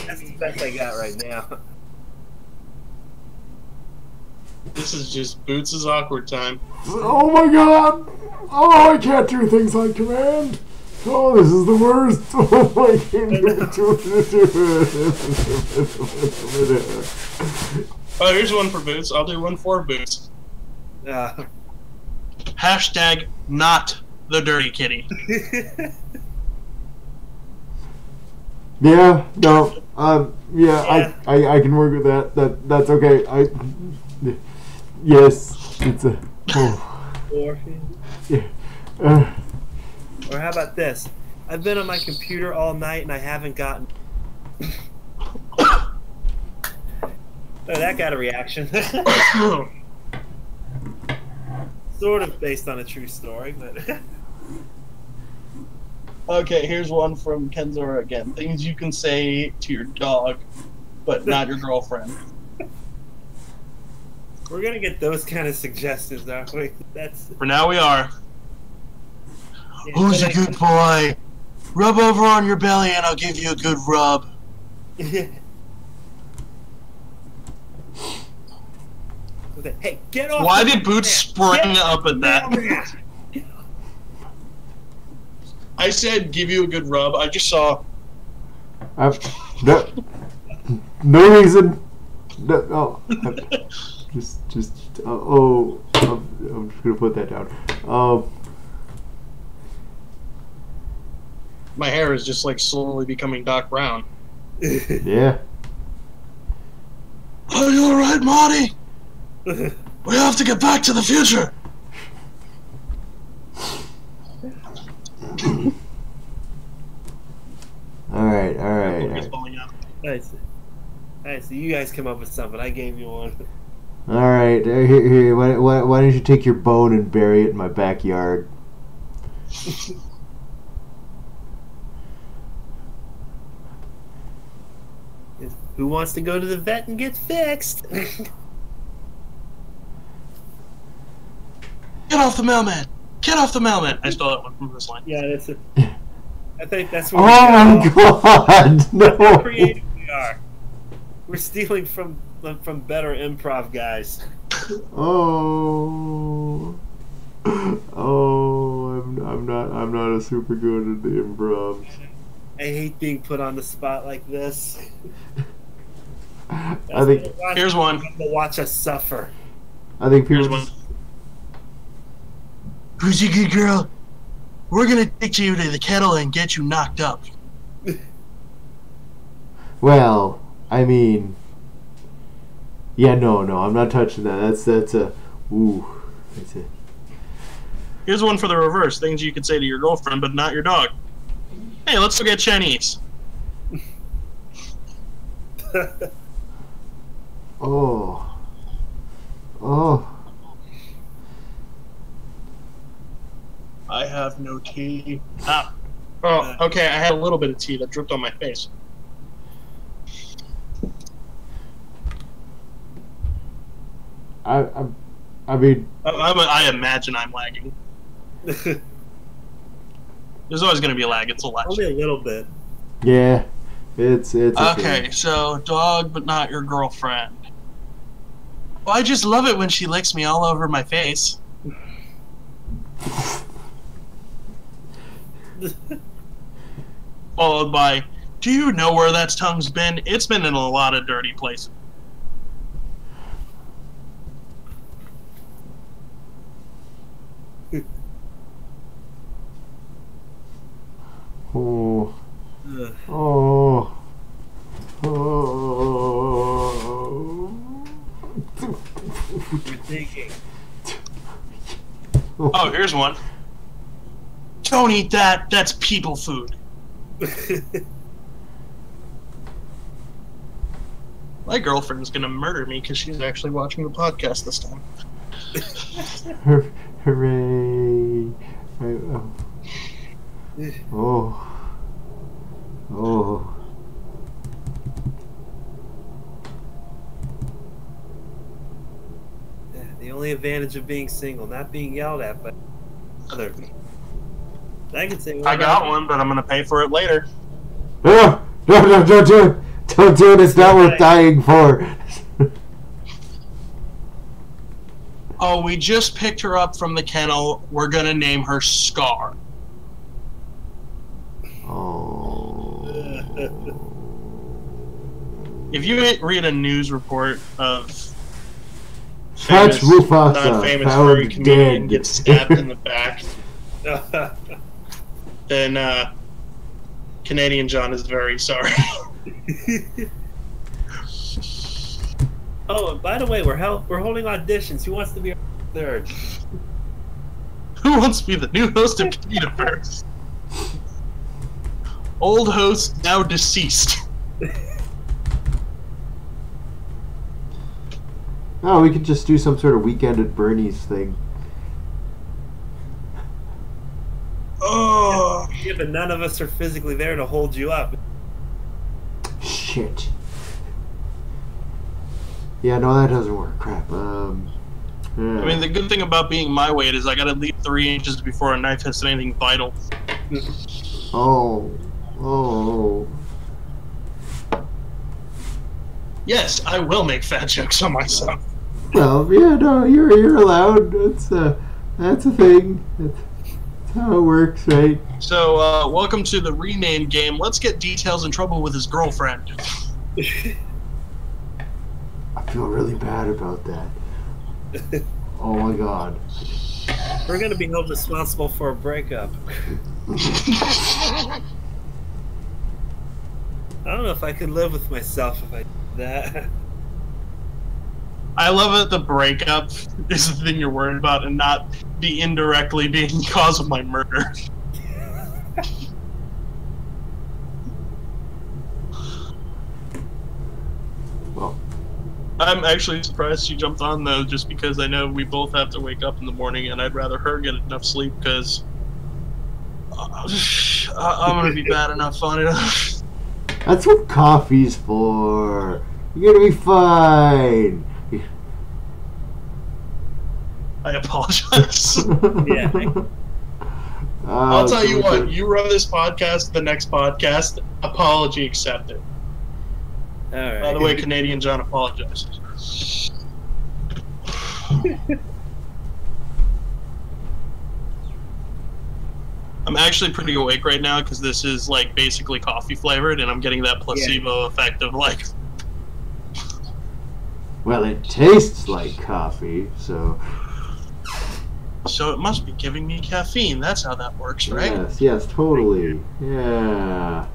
That's the best I got right now. This is just Boots' awkward time. Oh my god! Oh, I can't do things on command! Oh, this is the worst! Oh, I can't do it! Oh, here's one for Boots. I'll do one for Boots. Hashtag not the dirty kitty. Yeah, no, yeah. I can work with that. That's okay. Yes, it's a. Oh. Yeah. Or how about this? I've been on my computer all night and I haven't gotten. Oh, that got a reaction. Sort of based on a true story, but. Okay, here's one from Kenzora again. Things you can say to your dog, but not your girlfriend. We're gonna get those kind of suggestions, aren't we? That's. For now, we are. Yeah, who's a good boy? Rub over on your belly, and I'll give you a good rub. Hey, get off! Why did Boots spring up at that? I said give you a good rub. I just saw. No reason. No, just. I'm just gonna put that down. My hair is just like slowly becoming Doc Brown. Yeah. Are you alright, Marty? We have to get back to the future. All right. Alright, so you guys come up with something. I gave you one. All right. Here. Why don't you take your bone and bury it in my backyard? Who wants to go to the vet and get fixed? Get off the mailman! Get off the mailman! I stole that one from this line. Yeah, that's it. I think that's what Oh my god! No! That's how creative we are. We're stealing from better improv guys. Oh. Oh, I'm not a super good at the improv. I hate being put on the spot like this. I think here's one. To watch us suffer. I think people. Here's one. Who's your good girl? We're gonna take you to the kettle and get you knocked up. Well, I mean, yeah, no, I'm not touching that. That's a, ooh, that's it. Here's one for the reverse. Things you could say to your girlfriend, but not your dog. Hey, let's go get Chinese. Oh. Oh. I have no tea. Ah. Oh, okay, I had a little bit of tea that dripped on my face. I mean... I imagine I'm lagging. There's always going to be a lag. It's a lag. Only a little bit. Yeah. It's okay, so dog, but not your girlfriend. Well, I just love it when she licks me all over my face. Followed by, do you know where that tongue's been? It's been in a lot of dirty places. Oh. Oh. You're thinking. Oh, here's one. Don't eat that. That's people food. My girlfriend's gonna murder me because she's actually watching the podcast this time. Hooray! Oh. Oh. The only advantage of being single, not being yelled at by other. I can say. I got one, but I'm gonna pay for it later. No, don't do it! Don't do it! It's not worth dying for. Oh, we just picked her up from the kennel. We're gonna name her Scar. Oh. If you read a news report of Such Mufasa non-famous furry found comedian dead. gets stabbed in the back, then Canadian John is very sorry. Oh, and by the way, we're holding auditions. Who wants to be our third? Who wants to be the new host of Comedi-Furs? Old host, now deceased. Oh, we could just do some sort of weekend at Bernie's thing. Oh, Yeah, but none of us are physically there to hold you up. Shit. Yeah, no, that doesn't work. Crap. Yeah. I mean, the good thing about being my weight is I gotta leave 3 inches before a knife hits anything vital. Oh. Oh. Yes, I will make fat jokes on myself. Well, yeah, no, you're allowed. That's a thing. That's how it works, right? So, welcome to the rename game. Let's get Details in trouble with his girlfriend. I feel really bad about that. Oh my god. We're gonna be held responsible for a breakup. I don't know if I could live with myself if I did that. I love that the breakup is the thing you're worried about and not the indirectly being the cause of my murder. Well, I'm actually surprised she jumped on, though, just because I know we both have to wake up in the morning, and I'd rather her get enough sleep, because I'm going to be bad enough on it. that's what coffee's for. You're gonna be fine. I apologize. Yeah. I'll tell you what. You run this podcast, the next podcast. Apology accepted. All right. By the way, Canadian John apologizes. I'm actually pretty awake right now because this is like basically coffee flavored, and I'm getting that placebo effect of like. Well, it tastes like coffee, so. So it must be giving me caffeine. That's how that works, right? Yes, totally. Yeah.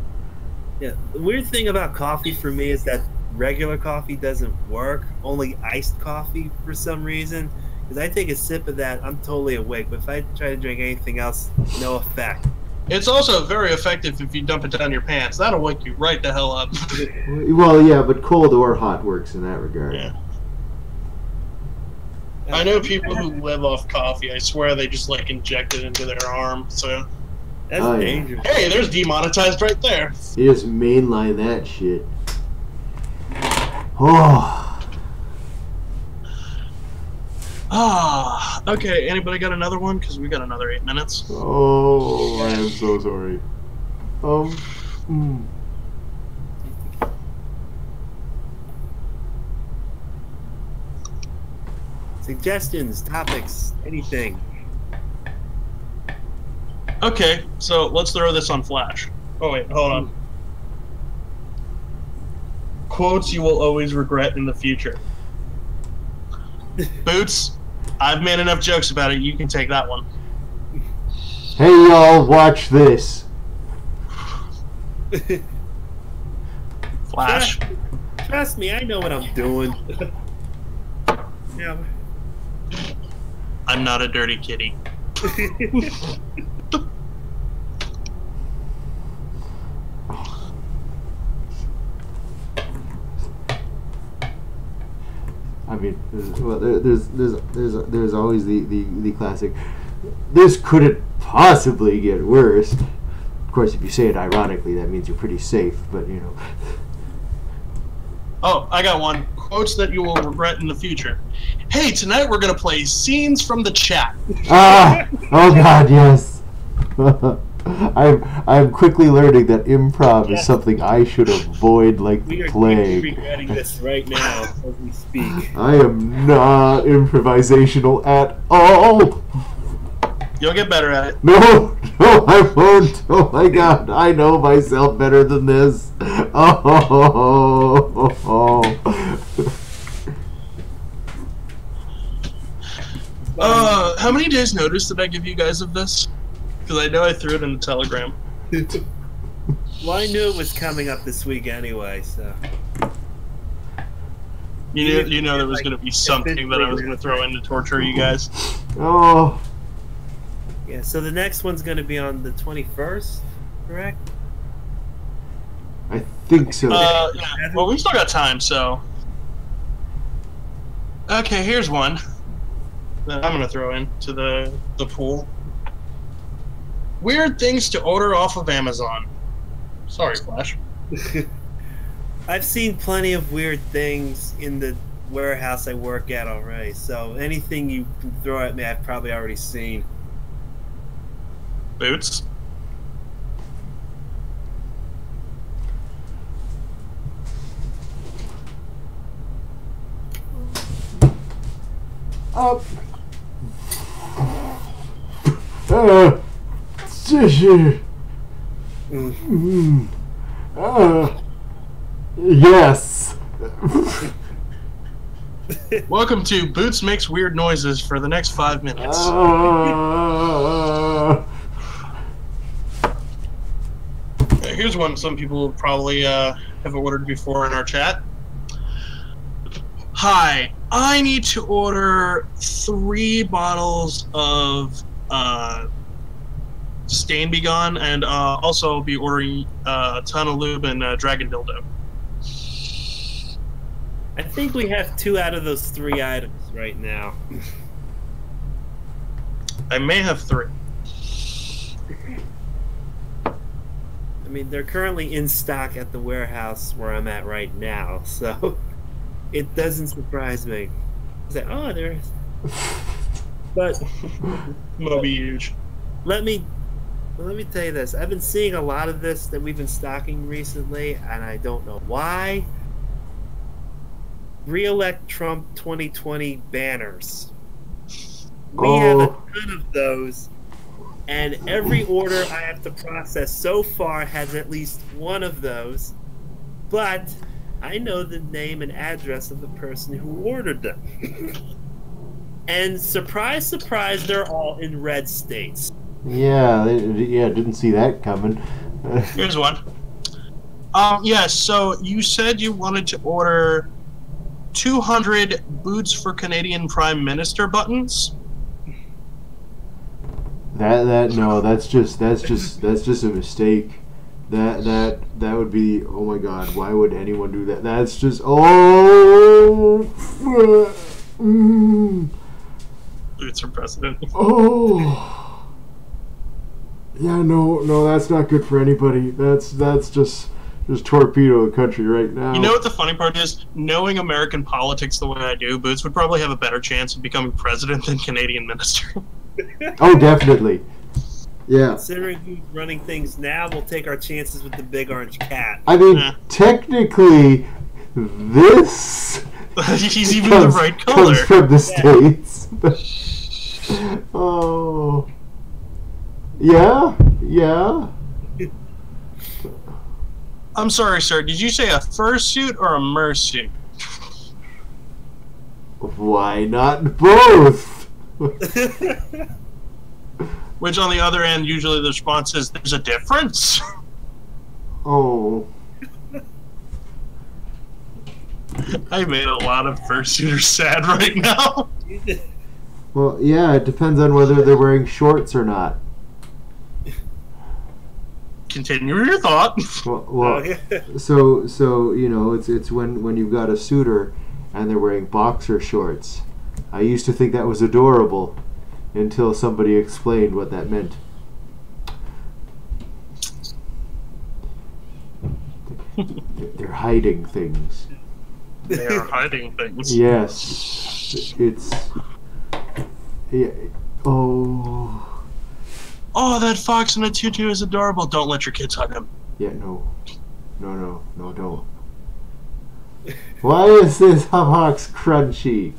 Yeah. The weird thing about coffee for me is that regular coffee doesn't work. Only iced coffee for some reason. Because I take a sip of that, I'm totally awake. But if I try to drink anything else, no effect. It's also very effective if you dump it down your pants. That'll wake you right the hell up. Well, yeah, but cold or hot works in that regard. Yeah. I know people who live off coffee. I swear they just like inject it into their arm. So That's dangerous. Hey, there's demonetized right there. You just mainline that shit. Oh. Okay. Anybody got another one? Because we got another 8 minutes. Oh, I am so sorry. Suggestions, topics, anything. Okay, so let's throw this on Flash. Oh wait, hold on. Quotes you will always regret in the future. Boots, I've made enough jokes about it. You can take that one. Hey y'all, watch this. Flash. Trust me, I know what I'm doing. Yeah. I'm not a dirty kitty. I mean, there's always the classic. This couldn't possibly get worse. Of course, if you say it ironically, that means you're pretty safe. But you know. Oh, I got one. Quotes that you will regret in the future. Hey, tonight we're gonna play scenes from the chat. Oh God, yes. I'm quickly learning that improv is something I should avoid like the plague. We are regretting this right now as we speak. I am not improvisational at all. You'll get better at it. No, I won't. Oh my God, I know myself better than this. How many days notice did I give you guys of this? Because I know I threw it in the Telegram. Well, I knew it was coming up this week anyway, so. You know there was going to be something that I was going to throw in to torture you guys. Oh. Yeah, so the next one's going to be on the 21st, correct? I think so. Yeah. Well, we still got time, so. Okay, here's one that I'm going to throw into the pool. Weird things to order off of Amazon. Sorry, Flash. I've seen plenty of weird things in the warehouse I work at already, so anything you can throw at me, I've probably already seen. Boots? Up. Yes. Welcome to Boots Makes Weird Noises for the next 5 minutes. Here's one some people probably have ordered before in our chat. Hi, I need to order 3 bottles of Stain Be Gone, and also be ordering a ton of lube and Dragon Dildo. I think we have 2 out of those 3 items right now. I may have 3. I mean, they're currently in stock at the warehouse where I'm at right now, so it doesn't surprise me. It's like, oh, there's... But Moby huge. let me tell you this. I've been seeing a lot of this that we've been stocking recently, and I don't know why. Re-elect Trump 2020 banners. We have a ton of those, and every order I have to process so far has at least one of those. But I know the name and address of the person who ordered them. And surprise, surprise, they're all in red states. Yeah, didn't see that coming. Here's one. Yes, so you said you wanted to order 200 Boots for Canadian Prime Minister buttons. No, that's just a mistake. That would be, oh my god, why would anyone do that? That's just Boots for president. Oh. Yeah, no, that's not good for anybody. That's just torpedo the country right now. You know what the funny part is? Knowing American politics the way I do, Boots would probably have a better chance of becoming president than Canadian minister. Oh, definitely. Yeah. Considering who's running things now, we'll take our chances with the big orange cat. I mean, technically, this he's even the right color. Comes from the States. Oh. Yeah. I'm sorry, sir. Did you say a fursuit or a mersuit? Why not both? Which, on the other end, usually the response is, there's a difference? Oh. I made a lot of fursuiters sad right now. Well, yeah, it depends on whether they're wearing shorts or not. Continue your thought. Well, so you know, it's when you've got a suitor and they're wearing boxer shorts. I used to think that was adorable until somebody explained what that meant. They're hiding things. They are hiding things. Yes, it's. Yeah. Oh. Oh, that fox in a tutu is adorable. Don't let your kids hug him. Yeah, no, don't. Why is this fox crunchy?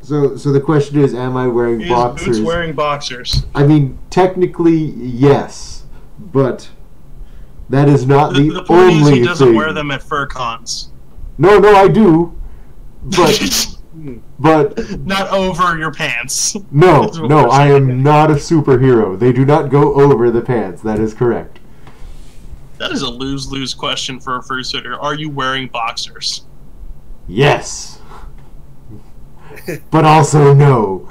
So the question is, am I wearing boxers? Boots wearing boxers? I mean, technically, yes, but that is not the point only is he doesn't thing. wear them at fur cons. No, I do, but not over your pants. No, I am not a superhero. They do not go over the pants. That is correct. That is a lose-lose question for a fursuiter. Are you wearing boxers? Yes. But also no.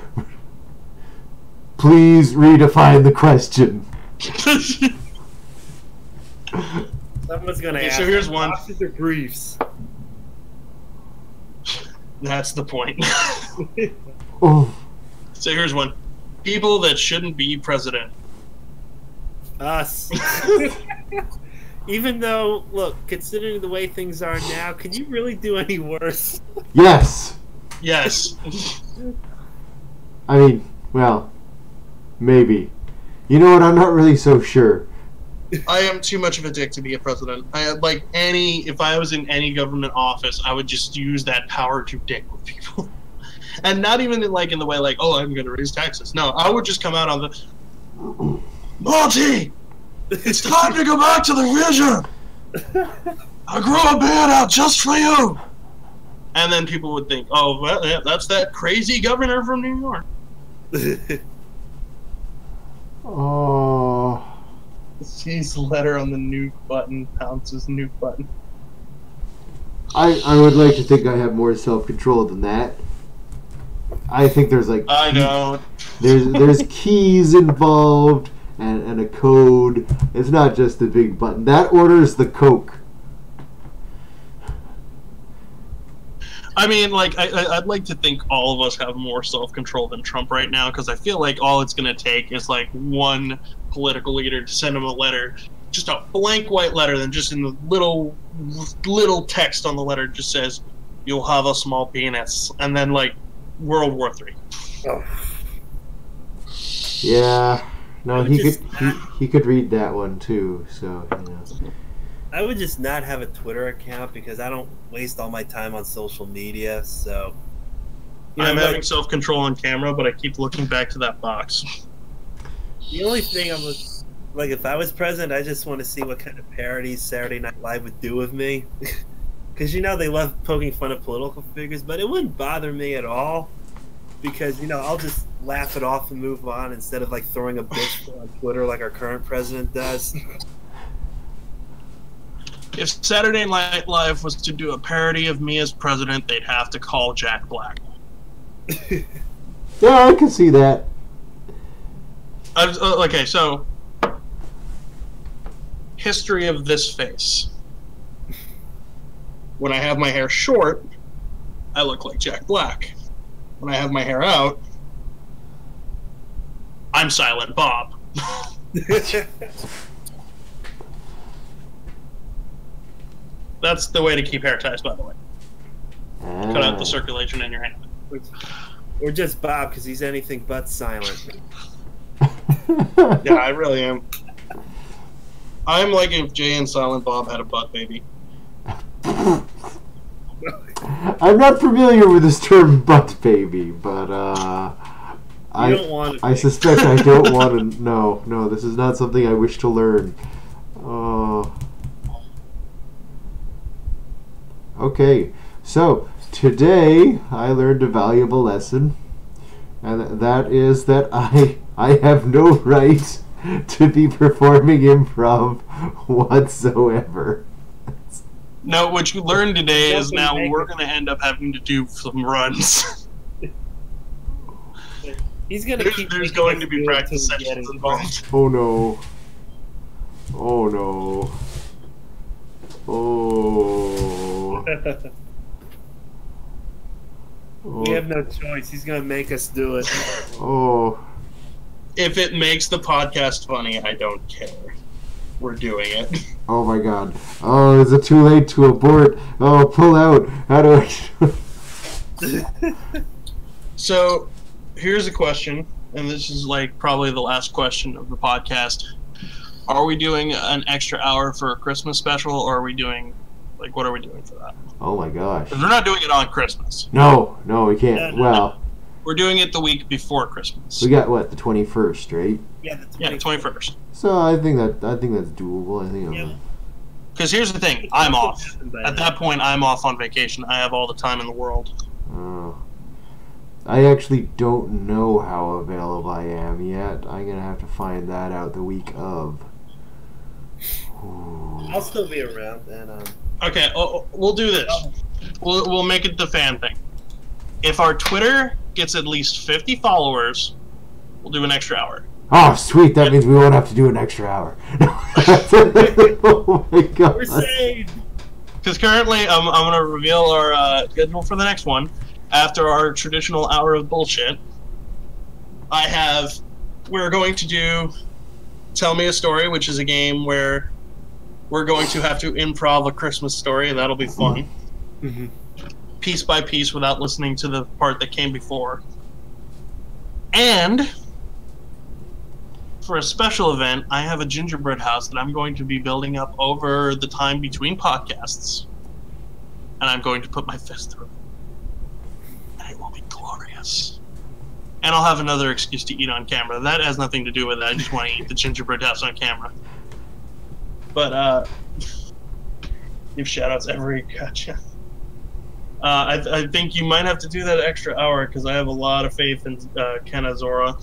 Please redefine the question. Someone's gonna ask. So here's one. Boxers or briefs? That's the point. Oh. So here's one. People that shouldn't be president. Us. Even though, look, considering the way things are now, can you really do any worse? Yes. Yes. I mean, well, maybe. You know what? I'm not really so sure. I am too much of a dick to be a president. If I was in any government office, I would just use that power to dick with people. And not even in the way oh, I'm going to raise taxes. No, I would just come out on the... Monty! It's time to go back to the vision! I grew a beard out just for you! And then people would think, oh, well, yeah, that's that crazy governor from New York. Oh. His letter on the nuke button, pounces nuke button. I would like to think I have more self-control than that. I think there's I don't. There's keys involved and a code. It's not just the big button. That orders the Coke. I mean, I'd like to think all of us have more self-control than Trump right now, because I feel like all it's going to take is, one political leader to send him a letter just a blank white letter, then just in the little text on the letter just says, "You'll have a small penis," and then like World War III. Oh. Yeah. No, he could read that one too. So I would just not have a Twitter account because I don't waste all my time on social media. So I'm having self-control on camera, but I keep looking back to that box. The only thing like, if I was president, I just want to see what kind of parodies Saturday Night Live would do with me. Because, they love poking fun at political figures, but it wouldn't bother me at all. Because, I'll just laugh it off and move on instead of, like, throwing a bitch on Twitter like our current president does. If Saturday Night Live was to do a parody of me as president, they'd have to call Jack Black. Yeah, I can see that. Okay, so history of this face. When I have my hair short, I look like Jack Black. When I have my hair out, I'm Silent Bob. That's the way to keep hair ties, by the way. Cut out the circulation in your hand. Or just Bob, because he's anything but silent. Yeah, I really am. I'm like if Jay and Silent Bob had a butt baby. I'm not familiar with this term butt baby, but I suspect I don't want to. No, this is not something I wish to learn. Okay, so today I learned a valuable lesson, and that is that I have no right to be performing improv whatsoever. No, what you learned today is now we're going to end up having to do some runs. He's going to keep. There's going to be practice sessions involved. Oh no. Oh no. Oh. We have no choice. He's going to make us do it. Oh. If it makes the podcast funny, I don't care. We're doing it. Oh my god. Oh, is it too late to abort? Oh, pull out. How do I... So, here's a question, and this is like probably the last question of the podcast. Are we doing an extra hour for a Christmas special, or are we doing, like, what are we doing for that? Oh my gosh. Because we're not doing it on Christmas. No, we can't. Well... We're doing it the week before Christmas. We got, what, the 21st, right? Yeah, the 21st. So I think that's doable. I think. Because here's the thing, I'm off. At that point, I'm off on vacation. I have all the time in the world. I actually don't know how available I am yet. I'm gonna have to find that out the week of. Ooh. I'll still be around, and Okay, we'll do this. We'll make it the fan thing. If our Twitter gets at least 50 followers, we'll do an extra hour. Oh, sweet. That means we won't have to do an extra hour. Oh, my God. We're saved. Because currently, I'm going to reveal our schedule for the next one. After our traditional hour of bullshit, we're going to do Tell Me a Story, which is a game where we're going to have to improv a Christmas story, and that'll be fun. Mm-hmm. Piece by piece without listening to the part that came before. And for a special event, I have a gingerbread house that I'm going to be building up over the time between podcasts. And I'm going to put my fist through it. And it will be glorious. And I'll have another excuse to eat on camera. That has nothing to do with it. I just want to eat the gingerbread house on camera. But, give shout-outs every gotcha. I think you might have to do that extra hour because I have a lot of faith in Ken Azora.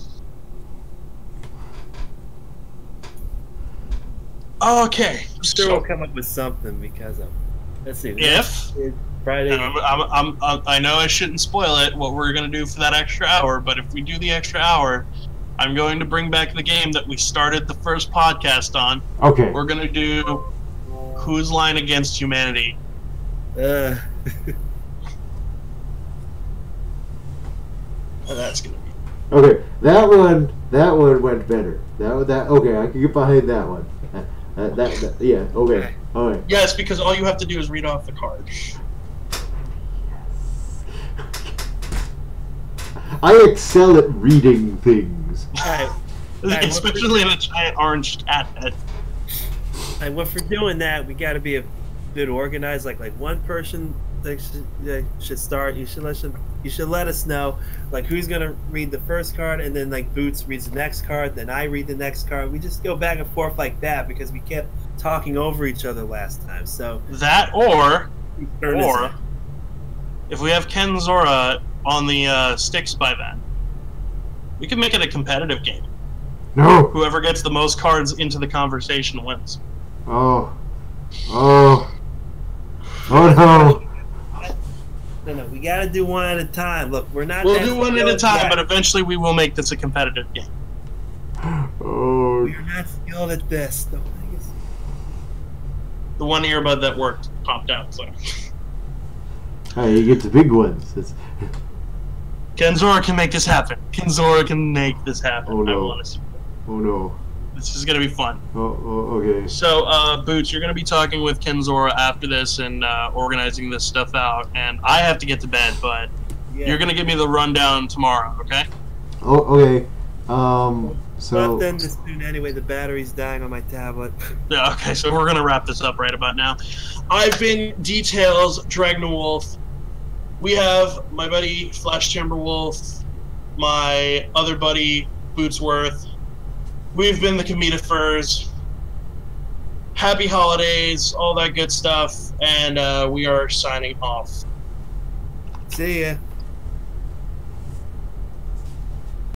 Okay, so we'll come up with something because of. Let's see. If Friday, I know I shouldn't spoil it. What we're gonna do for that extra hour, but if we do the extra hour, I'm going to bring back the game that we started the first podcast on. Okay. We're gonna do Whose Line Against Humanity. Oh, that's gonna be okay. That one went better. Okay, I can get behind that one. Yeah. Okay. All right. Yes, because all you have to do is read off the card. I excel at reading things. Alright. Especially in a giant orange cat head. And if we're doing that, we got to be a bit organized. Like one person should start. You should let us know like who's gonna read the first card, and then like Boots reads the next card. Then I read the next card. We just go back and forth like that because we kept talking over each other last time. So that or if we have Ken Zora on the sticks by then, we can make it a competitive game. No. Whoever gets the most cards into the conversation wins. Oh no. No, we gotta do one at a time. Look, we're not. We'll do one at a time, but eventually we will make this a competitive game. Oh. We're not skilled at this. The one earbud that worked popped out. So. Hey, you get the big ones. Ken Zora can make this happen. Ken Zora can make this happen. Oh no. I want to see. Oh no. This is gonna be fun. Oh, okay. So, Boots, you're gonna be talking with Ken Zora after this and organizing this stuff out, and I have to get to bed, but you're gonna give me the rundown tomorrow, okay? Oh, okay. So. Not then this soon anyway. The battery's dying on my tablet. Yeah. Okay. So we're gonna wrap this up right about now. I've been Details, Dragnewolf. We have my buddy Flash Timberwolf, my other buddy Bootsworth. We've been the Comedi-Furs. Happy holidays, all that good stuff, and we are signing off. See ya.